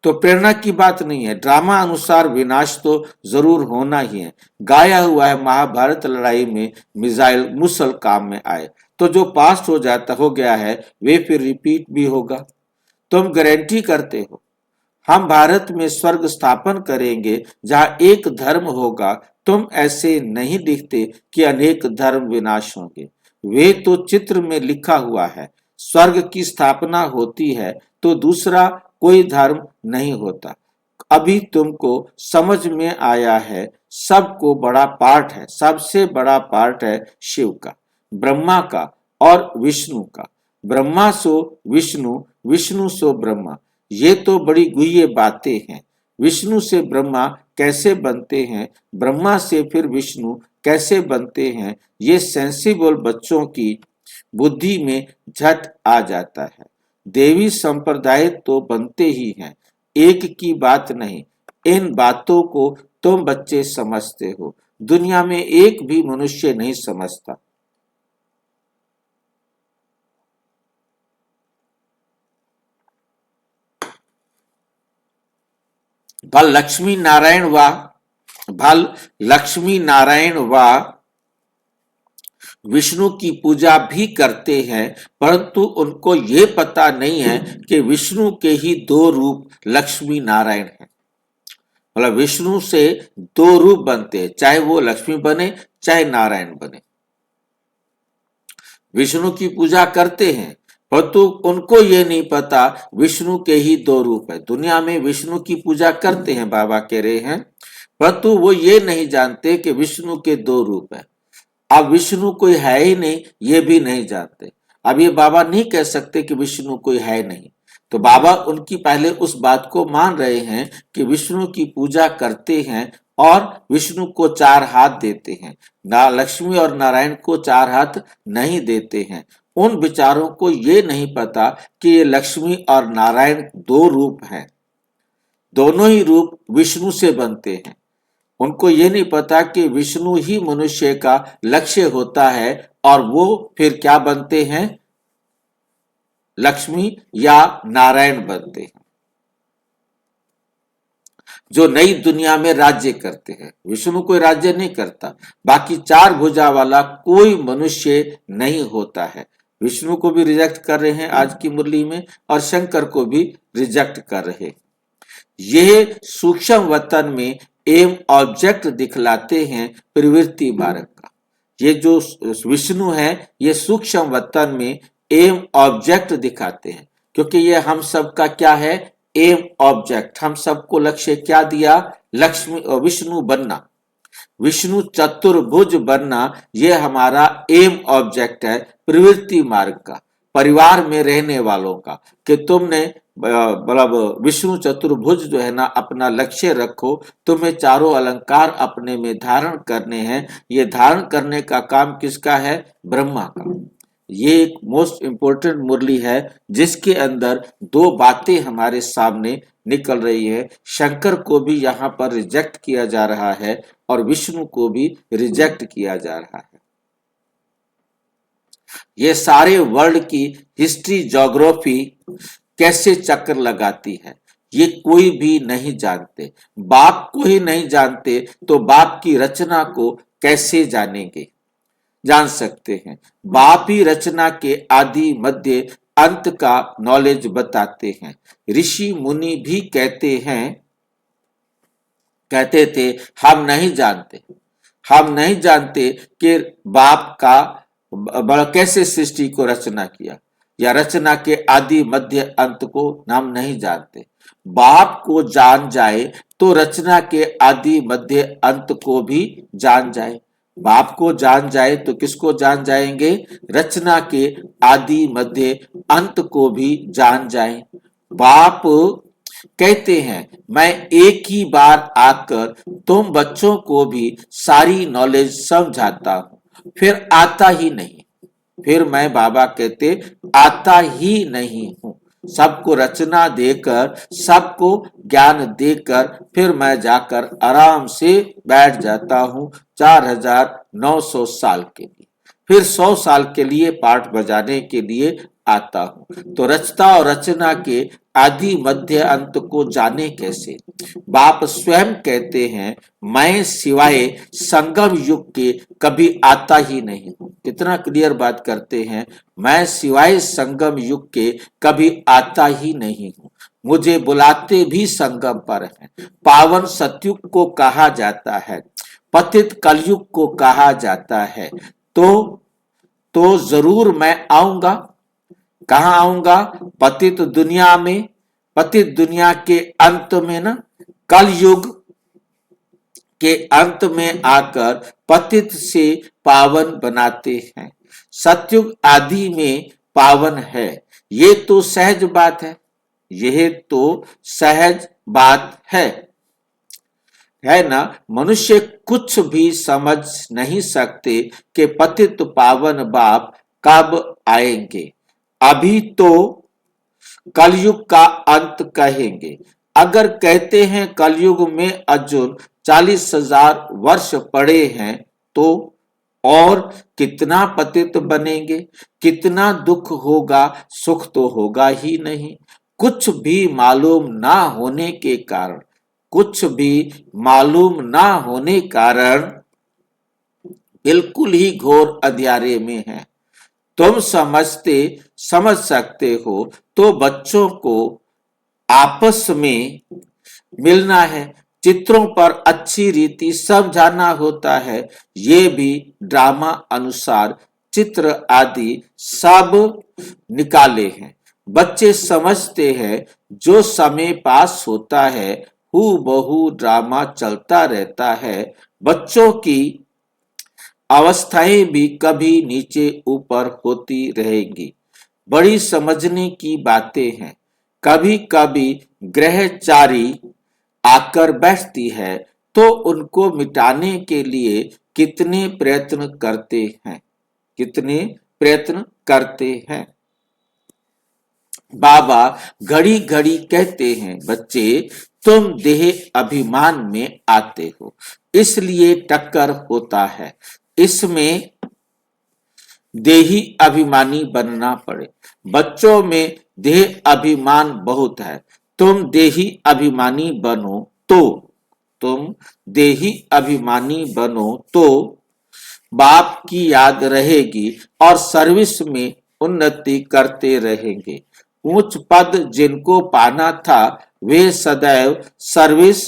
तो प्रेरणा की बात नहीं है, ड्रामा अनुसार विनाश तो जरूर होना ही है। गाया हुआ है महाभारत लड़ाई में मिसाइल मुसल काम में आए, तो जो पास्ट हो जाता हो गया है वे फिर रिपीट भी होगा। तुम गारंटी करते हो हम भारत में स्वर्ग स्थापन करेंगे जहां एक धर्म होगा, तुम ऐसे नहीं लिखते कि अनेक धर्म विनाश होंगे। वे तो चित्र में लिखा हुआ है, स्वर्ग की स्थापना होती है तो दूसरा कोई धर्म नहीं होता। अभी तुमको समझ में आया है, सबको बड़ा पार्ट है, सबसे बड़ा पार्ट है शिव का, ब्रह्मा का और विष्णु का। ब्रह्मा सो विष्णु, विष्णु सो ब्रह्मा। ये तो बड़ी गुह्य बातें हैं। विष्णु से ब्रह्मा कैसे बनते हैं, ब्रह्मा से फिर विष्णु कैसे बनते हैं, ये सेंसिबल बच्चों की बुद्धि में झट आ जाता है। देवी संप्रदाय तो बनते ही हैं, एक की बात नहीं। इन बातों को तुम बच्चे समझते हो, दुनिया में एक भी मनुष्य नहीं समझता। भल लक्ष्मी नारायण व विष्णु की पूजा भी करते हैं, परंतु उनको ये पता नहीं है कि विष्णु के ही दो रूप लक्ष्मी नारायण हैं। मतलब विष्णु से दो रूप बनते हैं, चाहे वो लक्ष्मी बने चाहे नारायण बने। विष्णु की पूजा करते हैं परंतु उनको ये नहीं पता विष्णु के ही दो रूप है। दुनिया में विष्णु की पूजा करते हैं, बाबा कह रहे हैं, परंतु वो ये नहीं जानते कि विष्णु के दो रूप है। अब विष्णु कोई है ही नहीं ये भी नहीं जानते। अब ये बाबा नहीं कह सकते कि विष्णु कोई है नहीं, तो बाबा उनकी पहले उस बात को मान रहे हैं कि विष्णु की पूजा करते हैं और विष्णु को चार हाथ देते हैं, ना लक्ष्मी और नारायण को चार हाथ नहीं देते हैं। उन विचारों को ये नहीं पता कि ये लक्ष्मी और नारायण दो रूप हैं, दोनों ही रूप विष्णु से बनते हैं। उनको ये नहीं पता कि विष्णु ही मनुष्य का लक्ष्य होता है और वो फिर क्या बनते हैं, लक्ष्मी या नारायण बनते हैं, जो नई दुनिया में राज्य करते हैं। विष्णु कोई राज्य नहीं करता, बाकी चार भुजा वाला कोई मनुष्य नहीं होता है। विष्णु को भी रिजेक्ट कर रहे हैं आज की मुरली में, और शंकर को भी रिजेक्ट कर रहे हैं। यह सूक्ष्म वतन में एम ऑब्जेक्ट दिखलाते हैं प्रवृत्ति मार्ग का। ये जो विष्णु है ये सूक्ष्म वतन में एम ऑब्जेक्ट दिखाते हैं, क्योंकि ये हम सबका क्या है, एम ऑब्जेक्ट। हम सबको लक्ष्य क्या दिया, लक्ष्मी विष्णु बनना, विष्णु चतुर्भुज बनना, ये हमारा एम ऑब्जेक्ट है प्रवृत्ति मार्ग का, परिवार में रहने वालों का, कि तुमने मतलब विष्णु चतुर्भुज जो है ना अपना लक्ष्य रखो, तुम्हें चारों अलंकार अपने में धारण करने हैं। ये धारण करने का काम किसका है, ब्रह्मा का। ये एक मोस्ट इंपोर्टेंट मुरली है जिसके अंदर दो बातें हमारे सामने निकल रही है। शंकर को भी यहाँ पर रिजेक्ट किया जा रहा है और विष्णु को भी रिजेक्ट किया जा रहा है। ये सारे वर्ल्ड की हिस्ट्री ज्योग्राफी कैसे चक्कर लगाती है ये कोई भी नहीं जानते। बाप को ही नहीं जानते तो बाप की रचना को कैसे जानेंगे, जान सकते हैं। बाप ही रचना के आदि मध्य अंत का नॉलेज बताते हैं। ऋषि मुनि भी कहते थे हम नहीं जानते कि बाप का कैसे सृष्टि को रचना किया, या रचना के आदि मध्य अंत को हम नहीं जानते। बाप को जान जाए तो रचना के आदि मध्य अंत को भी जान जाए। बाप को जान जाए तो किसको जान जाएंगे, रचना के आदि मध्य अंत को भी जान जाए। बाप कहते हैं मैं एक ही बार आकर तुम बच्चों को भी सारी नॉलेज समझाता हूं, फिर आता ही नहीं। फिर मैं बाबा कहते आता ही नहीं हूं, सबको रचना देकर सबको ज्ञान देकर फिर मैं जाकर आराम से बैठ जाता हूं 4900 साल के लिए, फिर 100 साल के लिए पाठ बजाने के लिए आता हूं। तो रचता और रचना के आदि मध्य अंत को जाने कैसे। बाप स्वयं कहते हैं मैं सिवाय संगम युग के कभी आता ही नहीं हूं। कितना क्लियर बात करते हैं, मैं सिवाय संगम युग के कभी आता ही नहीं हूं। मुझे बुलाते भी संगम पर हैं। पावन सतयुग को कहा जाता है, पतित कलयुग को कहा जाता है। तो जरूर मैं आऊंगा। कहां आऊंगा, पतित दुनिया में, पतित दुनिया के अंत में ना, कलयुग के अंत में आकर पतित से पावन बनाते हैं। सतयुग आदि में पावन है। ये तो सहज बात है, यह तो सहज बात है ना। मनुष्य कुछ भी समझ नहीं सकते कि पतित पावन बाप कब आएंगे। अभी तो कलयुग का अंत कहेंगे। अगर कहते हैं कलयुग में अर्जुन 40,000 वर्ष पड़े हैं तो और कितना पतित बनेंगे, कितना दुख होगा, सुख तो होगा ही नहीं। कुछ भी मालूम ना होने के कारण बिल्कुल ही घोर अंधियारे में है। तुम समझ सकते हो तो बच्चों को आपस में मिलना है, चित्रों पर अच्छी रीति समझाना होता है। ये भी ड्रामा अनुसार चित्र आदि सब निकाले हैं। बच्चे समझते हैं जो समय पास होता है हूबहू ड्रामा चलता रहता है। बच्चों की अवस्थाएं भी कभी नीचे ऊपर होती रहेंगी। बड़ी समझने की बातें हैं। कभी कभी ग्रहचारी आकर बैठती है तो उनको मिटाने के लिए कितने प्रयत्न करते हैं। बाबा घड़ी घड़ी कहते हैं बच्चे तुम देह अभिमान में आते हो, इसलिए टक्कर होता है। इसमें देही अभिमानी बनना पड़े। बच्चों में देह अभिमान बहुत है। तुम देही अभिमानी बनो तो तुम देही अभिमानी बनो तो बाप की याद रहेगी और सर्विस में उन्नति करते रहेंगे। उच्च पद जिनको पाना था वे सदैव सर्विस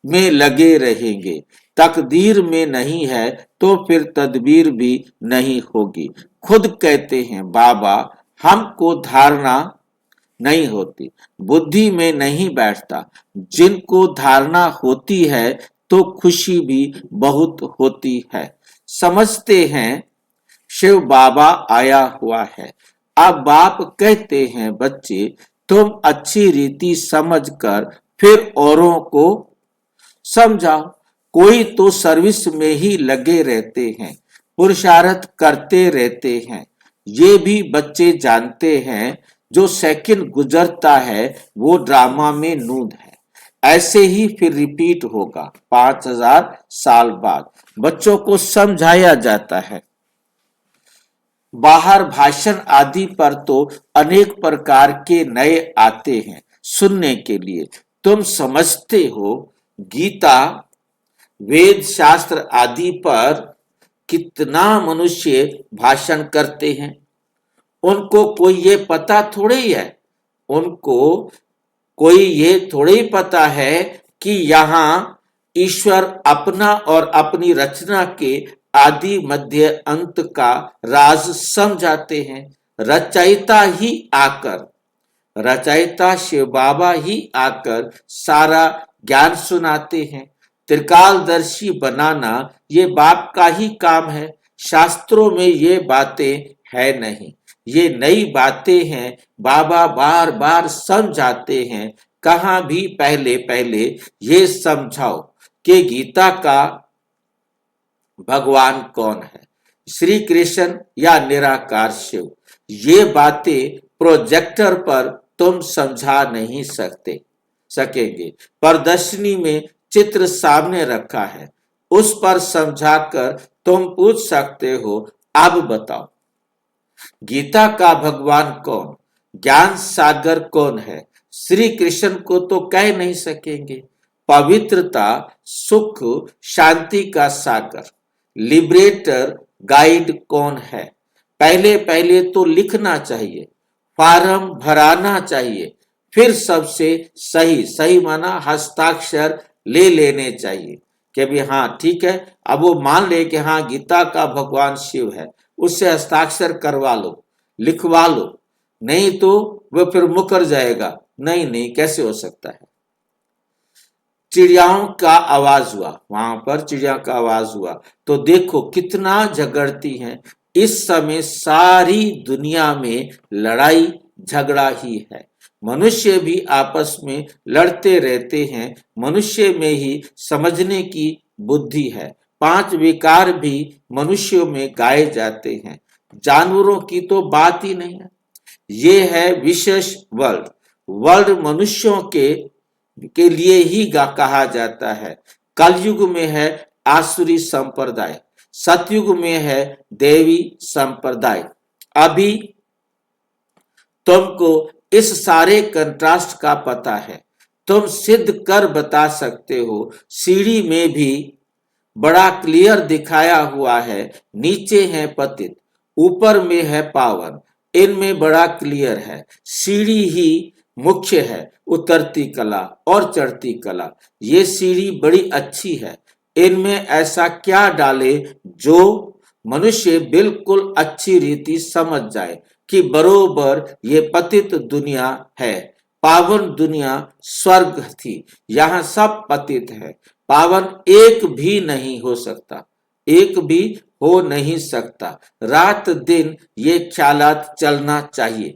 में लगे रहेंगे। तकदीर में नहीं है तो फिर तदबीर भी नहीं होगी। खुद कहते हैं बाबा हमको धारणा नहीं होती, बुद्धि में नहीं बैठता। जिनको धारणा होती है तो खुशी भी बहुत होती है। समझते हैं शिव बाबा आया हुआ है। अब बाप कहते हैं बच्चे तुम अच्छी रीति समझकर फिर औरों को समझाओ। कोई तो सर्विस में ही लगे रहते हैं, पुरुषार्थ करते रहते हैं। ये भी बच्चे जानते हैं जो सेकंड गुजरता है वो ड्रामा में नूद है। ऐसे ही फिर रिपीट होगा 5000 साल बाद। बच्चों को समझाया जाता है। बाहर भाषण आदि पर तो अनेक प्रकार के नए आते हैं सुनने के लिए। तुम समझते हो गीता वेद शास्त्र आदि पर कितना मनुष्य भाषण करते हैं। उनको कोई ये पता थोड़े ही है, उनको कोई ये थोड़े ही पता है कि यहाँ ईश्वर अपना और अपनी रचना के आदि मध्य अंत का राज समझाते हैं। रचयिता शिव बाबा ही आकर सारा ज्ञान सुनाते हैं। त्रिकालदर्शी बनाना ये बाप का ही काम है। शास्त्रों में ये बातें है नहीं, ये नई बातें हैं। बाबा बार बार समझाते हैं। कहाँ भी पहले पहले ये समझाओ कि गीता का भगवान कौन है, श्री कृष्ण या निराकार शिव। ये बातें प्रोजेक्टर पर तुम समझा नहीं सकेंगे। प्रदर्शनी में चित्र सामने रखा है, उस पर समझाकर तुम पूछ सकते हो अब बताओ गीता का भगवान कौन, ज्ञान सागर कौन है। श्री कृष्ण को तो कह नहीं सकेंगे। पवित्रता सुख शांति का सागर लिबरेटर गाइड कौन है। पहले पहले तो लिखना चाहिए, फॉर्म भराना चाहिए, फिर सबसे सही माना हस्ताक्षर ले लेने चाहिए कि भी हाँ ठीक है। अब वो मान ले कि हाँ गीता का भगवान शिव है, उससे हस्ताक्षर करवा लो, लिखवा लो, नहीं तो वह फिर मुकर जाएगा। नहीं कैसे हो सकता है। चिड़ियाओं का आवाज हुआ, वहां पर चिड़िया का आवाज हुआ तो देखो कितना झगड़ती हैं। इस समय सारी दुनिया में लड़ाई झगड़ा ही है। मनुष्य भी आपस में लड़ते रहते हैं। मनुष्य में ही समझने की बुद्धि है। 5 विकार भी मनुष्यों में गाए जाते हैं। जानवरों की तो बात ही नहीं है। ये है विशेष वर्ल्ड मनुष्यों के लिए ही कहा जाता है। कलयुग में है आसुरी संप्रदाय, सतयुग में है देवी संप्रदाय। अभी तुमको इस सारे कंट्रास्ट का पता है। तुम सिद्ध कर बता सकते हो। सीढ़ी में भी बड़ा क्लियर दिखाया हुआ है, नीचे है पतित, ऊपर में है पावन। इनमें बड़ा क्लियर है। सीढ़ी ही मुख्य है, उतरती कला और चढ़ती कला। ये सीढ़ी बड़ी अच्छी है। इनमें ऐसा क्या डाले जो मनुष्य बिल्कुल अच्छी रीति समझ जाए कि बरोबर ये पतित दुनिया है, पावन दुनिया स्वर्ग थी, यहाँ सब पतित है। पावन एक भी नहीं हो सकता, एक भी हो नहीं सकता। रात दिन ये ख्यालात चलना चाहिए।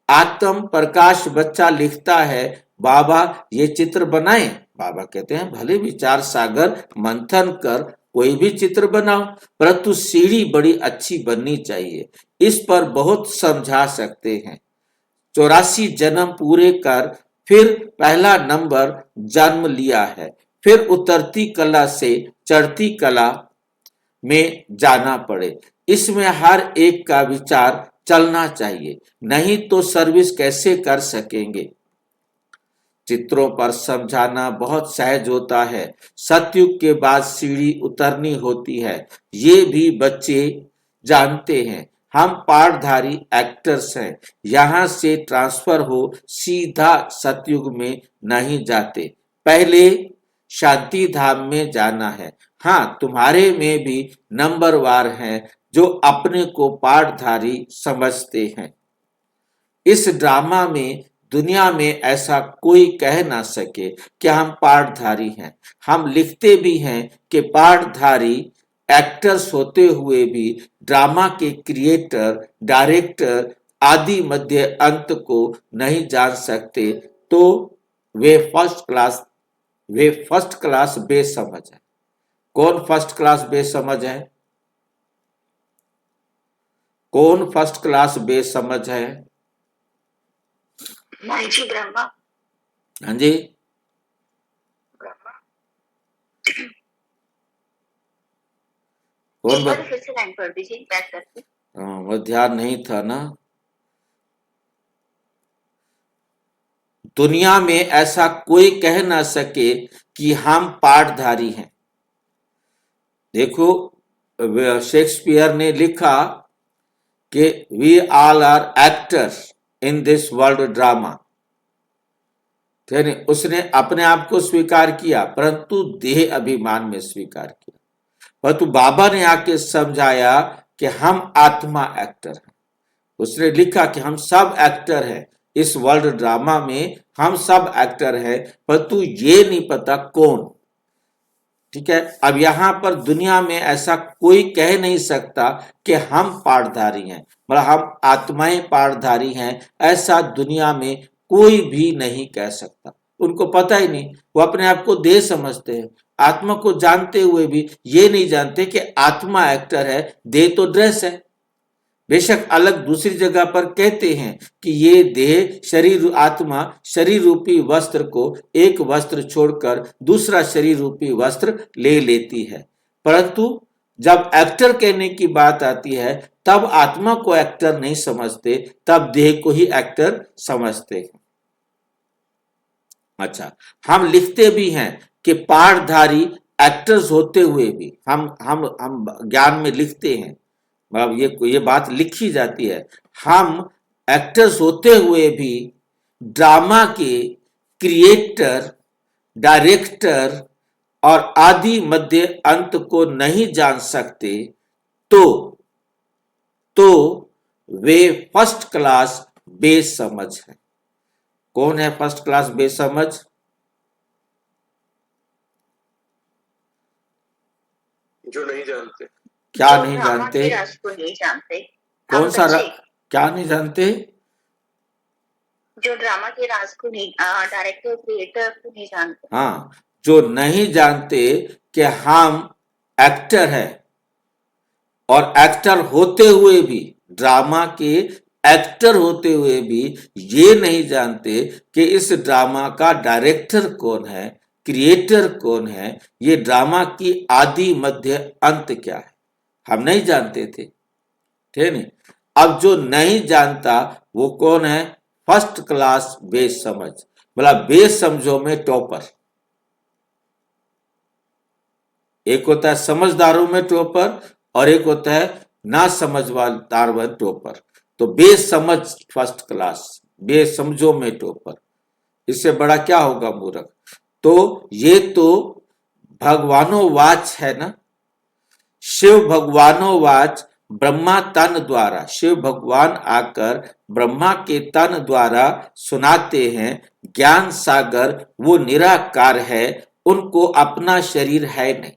आत्म प्रकाश बच्चा लिखता है बाबा ये चित्र बनाए। बाबा कहते हैं भले विचार सागर मंथन कर कोई भी चित्र बनाओ, परंतु सीढ़ी बड़ी अच्छी बननी चाहिए। इस पर बहुत समझा सकते हैं। 84 जन्म पूरे कर फिर पहला नंबर जन्म लिया है, फिर उतरती कला से चढ़ती कला में जाना पड़े। इसमें हर एक का विचार चलना चाहिए, नहीं तो सर्विस कैसे कर सकेंगे। चित्रों पर समझाना बहुत सहज होता है। सतयुग के बाद सीढ़ी उतरनी होती है, ये भी बच्चे जानते हैं। हम पाठधारी एक्टर्स हैं, यहाँ से ट्रांसफर हो सीधा सतयुग में नहीं जाते, पहले शांति धाम में जाना है। हाँ, तुम्हारे में भी नंबरवार हैं जो अपने को पाठधारी समझते हैं। इस ड्रामा में दुनिया में ऐसा कोई कह ना सके कि हम पाठधारी हैं। हम लिखते भी हैं कि पाठधारी एक्टर्स होते हुए भी ड्रामा के क्रिएटर, डायरेक्टर आदि मध्य अंत को नहीं जान सकते, तो वे फर्स्ट क्लास बेसमझ है। कौन फर्स्ट क्लास बेसमझ है? कौन फर्स्ट क्लास बेसमझ है? जी ब्रह्मा। हाँ जी, ब्रह्मा कौन एक बार फिर से लाइन पढ़ दीजिए बैक करके। वो ध्यान नहीं था ना। दुनिया में ऐसा कोई कह ना सके कि हम पाठधारी हैं। देखो, शेक्सपियर ने लिखा कि we all are actors in this world drama. उसने अपने आप को स्वीकार किया, परंतु देह अभिमान में स्वीकार किया। परंतु बाबा ने आके समझाया कि हम आत्मा एक्टर हैं। उसने लिखा कि हम सब एक्टर हैं इस वर्ल्ड ड्रामा में, हम सब एक्टर हैं, परंतु ये नहीं पता कौन। ठीक है, अब यहां पर दुनिया में ऐसा कोई कह नहीं सकता कि हम पाठधारी हैं, मतलब हम आत्माएं पाठधारी हैं, ऐसा दुनिया में कोई भी नहीं कह सकता। उनको पता ही नहीं, वो अपने आप को देह समझते हैं। आत्मा को जानते हुए भी ये नहीं जानते कि आत्मा एक्टर है, देह तो ड्रेस है। बेशक अलग दूसरी जगह पर कहते हैं कि ये देह शरीर, आत्मा शरीर रूपी वस्त्र को एक वस्त्र छोड़कर दूसरा शरीर रूपी वस्त्र ले लेती है, परंतु जब एक्टर कहने की बात आती है तब आत्मा को एक्टर नहीं समझते, तब देह को ही एक्टर समझते हैं। अच्छा, हम लिखते भी हैं कि पाठधारी एक्टर्स होते हुए भी हम ज्ञान में लिखते हैं, मतलब ये बात लिखी जाती है, हम एक्टर्स होते हुए भी ड्रामा के क्रिएटर, डायरेक्टर और आदि मध्य अंत को नहीं जान सकते, तो वे फर्स्ट क्लास बेसमझ हैं। कौन है फर्स्ट क्लास बेसमझ? जो नहीं जानते। क्या जो नहीं ड्रामा जानते? के राज को नहीं जानते। कौन हम सा बच्चे क्या नहीं जानते? जो ड्रामा के राज को नहीं, डायरेक्टर क्रिएटर को नहीं जानते। हाँ, जो नहीं जानते कि हम एक्टर हैं, और एक्टर होते हुए भी, ड्रामा के एक्टर होते हुए भी ये नहीं जानते कि इस ड्रामा का डायरेक्टर कौन है, क्रिएटर कौन है, ये ड्रामा की आदि मध्य अंत क्या है, हम नहीं जानते थे। ठीक है। अब जो नहीं जानता वो कौन है? फर्स्ट क्लास बेसमझ, मतलब बेसमझों में टॉपर। एक होता है समझदारों में टॉपर और एक होता है ना समझदार में टॉपर। तो बेसमझ फर्स्ट क्लास, बेसमझों में टॉपर, इससे बड़ा क्या होगा मूर्ख। तो ये तो भगवानो वाच है ना, शिव भगवानो वाच, ब्रह्मा तन द्वारा, शिव भगवान आकर ब्रह्मा के तन द्वारा सुनाते हैं। ज्ञान सागर वो निराकार है, उनको अपना शरीर है नहीं,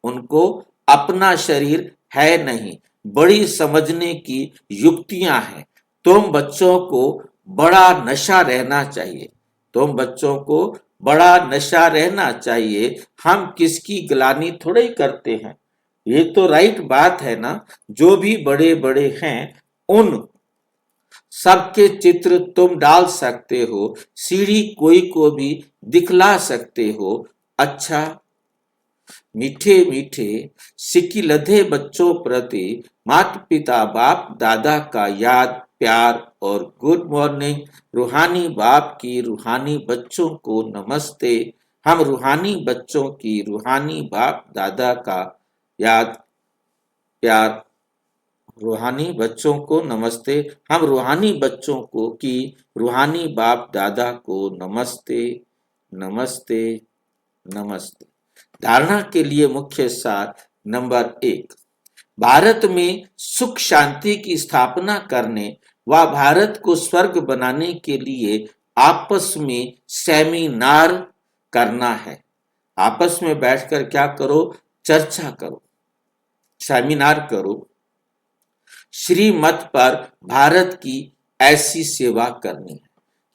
उनको अपना शरीर है नहीं। बड़ी समझने की युक्तियां हैं। तुम बच्चों को बड़ा नशा रहना चाहिए, तुम बच्चों को बड़ा नशा रहना चाहिए। हम किसकी गिलानी थोड़े ही करते हैं, ये तो राइट बात है ना। जो भी बड़े बड़े हैं उन सबके चित्र तुम डाल सकते हो, सीढ़ी कोई को भी दिखला सकते हो। अच्छा, मीठे मीठे सिक्की लधे बच्चों प्रति माता पिता बाप दादा का याद प्यार और गुड मॉर्निंग। रूहानी बाप की रूहानी बच्चों को नमस्ते। हम रूहानी बच्चों की रूहानी बाप दादा का याद प्यार। रूहानी बच्चों को नमस्ते। हम रूहानी बच्चों को की रूहानी बाप दादा को नमस्ते नमस्ते नमस्ते। धारणा के लिए मुख्य सार नंबर 1, भारत में सुख शांति की स्थापना करने व भारत को स्वर्ग बनाने के लिए आपस में सेमिनार करना है। आपस में बैठकर क्या करो? चर्चा करो, सेमिनार करो। श्रीमत पर भारत की ऐसी सेवा करनी है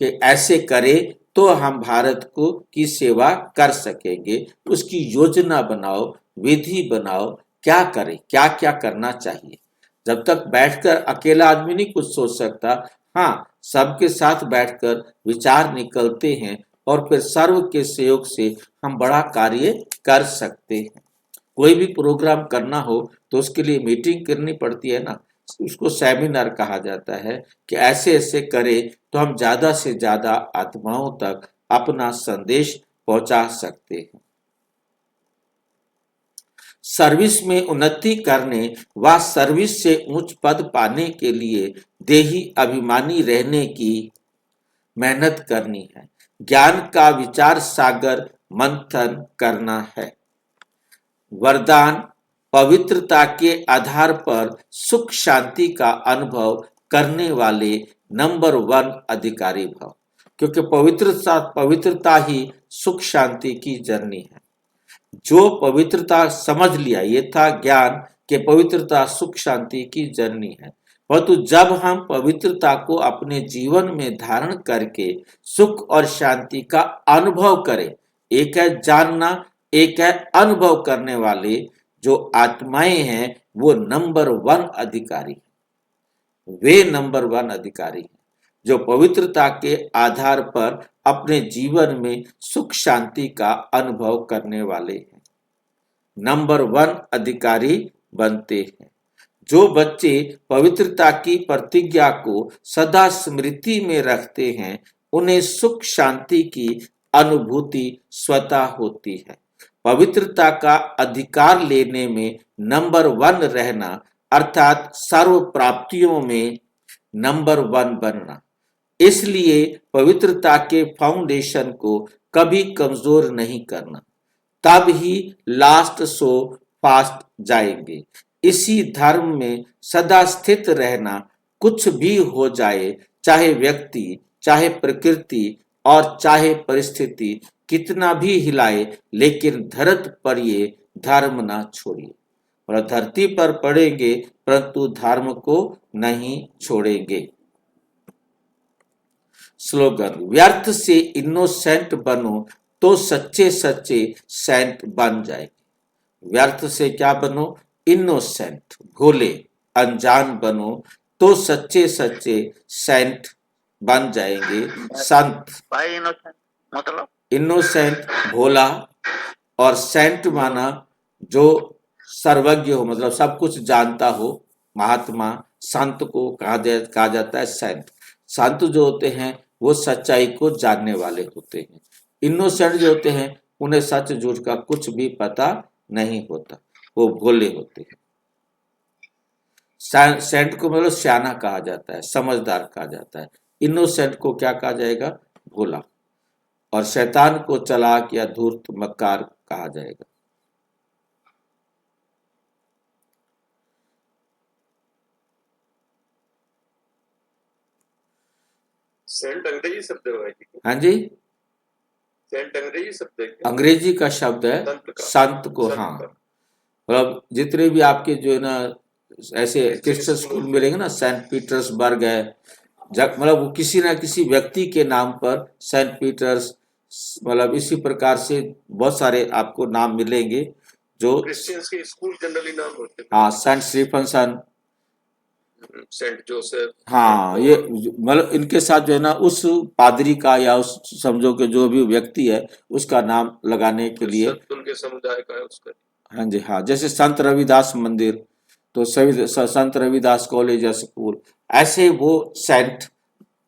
कि ऐसे करे तो हम भारत को की सेवा कर सकेंगे। उसकी योजना बनाओ, विधि बनाओ, क्या करें, क्या क्या करना चाहिए। जब तक बैठकर अकेला आदमी नहीं कुछ सोच सकता, हाँ सबके साथ बैठकर विचार निकलते हैं और फिर सर्व के सहयोग से हम बड़ा कार्य कर सकते हैं। कोई भी प्रोग्राम करना हो तो उसके लिए मीटिंग करनी पड़ती है ना, उसको सेमिनार कहा जाता है कि ऐसे ऐसे करें तो हम ज्यादा से ज्यादा आत्माओं तक अपना संदेश पहुंचा सकते हैं। सर्विस में उन्नति करने व सर्विस से उच्च पद पाने के लिए देही अभिमानी रहने की मेहनत करनी है। ज्ञान का विचार सागर मंथन करना है। वरदान, पवित्रता के आधार पर सुख शांति का अनुभव करने वाले नंबर 1 अधिकारी भव। क्योंकि पवित्रता ही सुख शांति की जर्नी है। जो पवित्रता समझ लिया, ये था ज्ञान कि पवित्रता सुख शांति की जर्नी है। परंतु जब हम पवित्रता को अपने जीवन में धारण करके सुख और शांति का अनुभव करें, एक है जानना, एक है अनुभव करने वाले जो आत्माएं हैं, वो नंबर 1 अधिकारी हैं। वे नंबर 1 अधिकारी हैं जो पवित्रता के आधार पर अपने जीवन में सुख शांति का अनुभव करने वाले हैं, नंबर 1 अधिकारी बनते हैं। जो बच्चे पवित्रता की प्रतिज्ञा को सदा स्मृति में रखते हैं, उन्हें सुख शांति की अनुभूति स्वतः होती है। पवित्रता का अधिकार लेने में नंबर 1 रहना अर्थात सर्व प्राप्तियों में नंबर 1 बनना। इसलिए पवित्रता के फाउंडेशन को कभी कमजोर नहीं करना, तब ही लास्ट सो फास्ट जाएंगे। इसी धर्म में सदा स्थित रहना, कुछ भी हो जाए, चाहे व्यक्ति, चाहे प्रकृति और चाहे परिस्थिति कितना भी हिलाए, लेकिन धरती पर ये धर्म ना छोड़िए। और धरती पर पड़ेंगे परंतु धर्म को नहीं छोड़ेंगे। स्लोगन, व्यर्थ से इनोसेंट बनो तो सच्चे सच्चे सेंट बन जाएंगे। व्यर्थ से क्या बनो? इनोसेंट, भोले अनजान बनो तो सच्चे सच्चे सेंट बन जाएंगे, संत। भाई इनोसेंट मतलब इनोसेंट भोला और सेंट माना जो सर्वज्ञ हो, मतलब सब कुछ जानता हो, महात्मा। संत को कहा जाता है सेंट। संत जो होते हैं वो सच्चाई को जानने वाले होते हैं। इनोसेंट जो होते हैं उन्हें सच झूठ का कुछ भी पता नहीं होता, वो भोले होते हैं। सेंट को मतलब सियाना कहा जाता है, समझदार कहा जाता है। इनोसेंट को क्या कहा जाएगा? भोला। और शैतान को चालाक या धूर्त मक्कार कहा जाएगा। सेंट अंग्रेजी शब्द है भाई जी? हाँ जी, सेंट अंग्रेजी शब्द है क्या? अंग्रेजी का शब्द है संत को। हाँ, मतलब जितने भी आपके जो है ना ऐसे क्रिश्चियन स्कूल मिलेंगे ना, सेंट पीटर्सबर्ग है, मतलब वो किसी ना किसी व्यक्ति के नाम पर सेंट पीटर्स, मतलब इसी प्रकार से बहुत सारे आपको नाम मिलेंगे जो क्रिश्चियंस के स्कूल जनरली नाम होते हैं। हाँ, सेंट स्टीफनसन, सेंट जोसेफ। हाँ, ये मतलब इनके साथ जो है ना उस पादरी का या उस समझो कि जो भी व्यक्ति है उसका नाम लगाने के लिए। उनके समुदाय का है उसका। हाँ जी, हाँ, जैसे संत रविदास मंदिर, तो सभी संत रविदास कॉलेज या स्कूल, ऐसे वो सेंट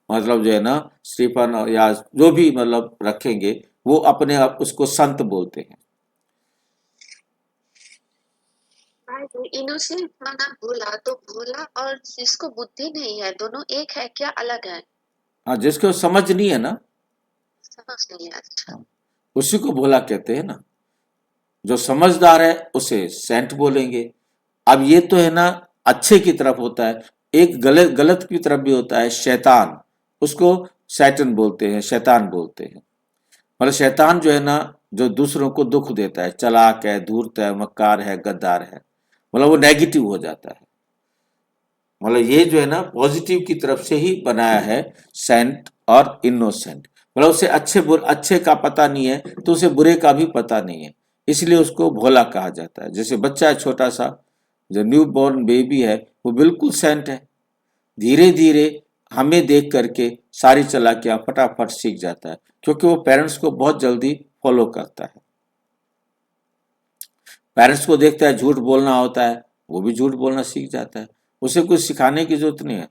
मतलब जो है ना स्टीफन या जो भी मतलब रखेंगे वो अपने आप उसको संत बोलते हैं। इनोसेंट माना भोला, तो भोला और जिसको बुद्धि नहीं है दोनों एक है क्या अलग है? हाँ, जिसको समझ नहीं है ना, समझ नहीं है। अच्छा। हाँ, उसी को भोला कहते हैं ना। जो समझदार है उसे सेंट बोलेंगे। अब ये तो है ना अच्छे की तरफ होता है, एक गलत गलत की तरफ भी होता है शैतान, उसको सैटन बोलते हैं, शैतान बोलते हैं। मतलब शैतान जो है ना जो दूसरों को दुख देता है, चालाक है, धूर्त है, मक्कार है, गद्दार है, मतलब वो नेगेटिव हो जाता है। मतलब ये जो है ना पॉजिटिव की तरफ से ही बनाया है सेंट और इनोसेंट। मतलब उसे अच्छे का पता नहीं है तो उसे बुरे का भी पता नहीं है, इसलिए उसको भोला कहा जाता है। जैसे बच्चा है छोटा सा, जो न्यू बॉर्न बेबी है, वो बिल्कुल सेंट है। धीरे धीरे हमें देख करके सारी चालाकियां फटाफट सीख जाता है, क्योंकि वो पेरेंट्स को बहुत जल्दी फॉलो करता है। पेरेंट्स को देखता है झूठ बोलना होता है, वो भी झूठ बोलना सीख जाता है। उसे कुछ सिखाने की जरूरत नहीं है,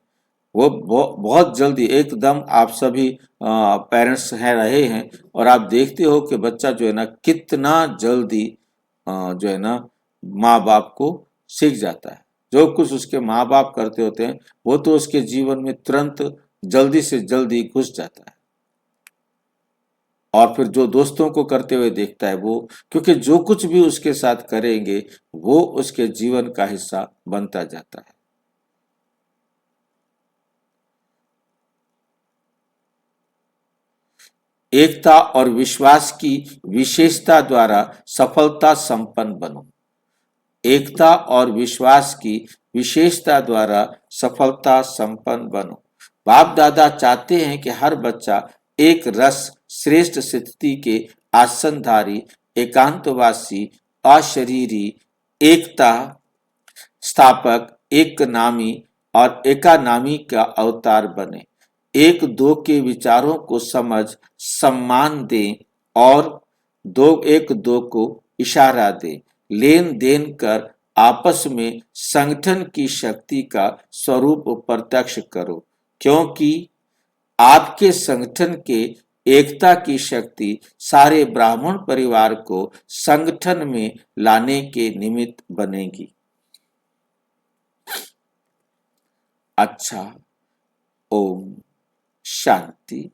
वो बहुत जल्दी एकदम। आप सभी पेरेंट्स हैं रहे हैं और आप देखते हो कि बच्चा जो है ना कितना जल्दी जो है ना माँ बाप को सीख जाता है। जो कुछ उसके माँ बाप करते होते हैं वो तो उसके जीवन में तुरंत जल्दी से जल्दी घुस जाता है। और फिर जो दोस्तों को करते हुए देखता है वो, क्योंकि जो कुछ भी उसके साथ करेंगे वो उसके जीवन का हिस्सा बनता जाता है। एकता और विश्वास की विशेषता द्वारा सफलता संपन्न बनो। एकता और विश्वास की विशेषता द्वारा सफलता संपन्न बनो। बाप दादा चाहते हैं कि हर बच्चा एक रस श्रेष्ठ स्थिति के आसनधारी, एकांतवासी, अशरीरी, एकता स्थापक, एक नामी और एकानामी का अवतार बने। एक दो के विचारों को समझ सम्मान दें और एक दो को इशारा दें। लेन देन कर आपस में संगठन की शक्ति का स्वरूप प्रत्यक्ष करो, क्योंकि आपके संगठन के एकता की शक्ति सारे ब्राह्मण परिवार को संगठन में लाने के निमित्त बनेगी। अच्छा, ओम शांति।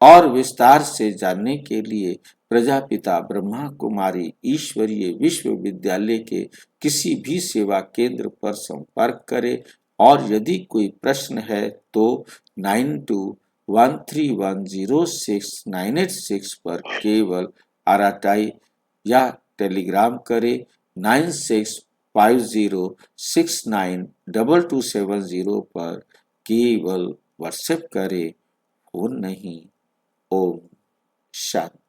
और विस्तार से जानने के लिए प्रजापिता ब्रह्मा कुमारी ईश्वरीय विश्वविद्यालय के किसी भी सेवा केंद्र पर संपर्क करें, और यदि कोई प्रश्न है तो 9213106986 पर केवल आरटीआई या टेलीग्राम करें। 9650692270 पर केवल व्हाट्सएप करें, फोन नहीं। ओम शांति।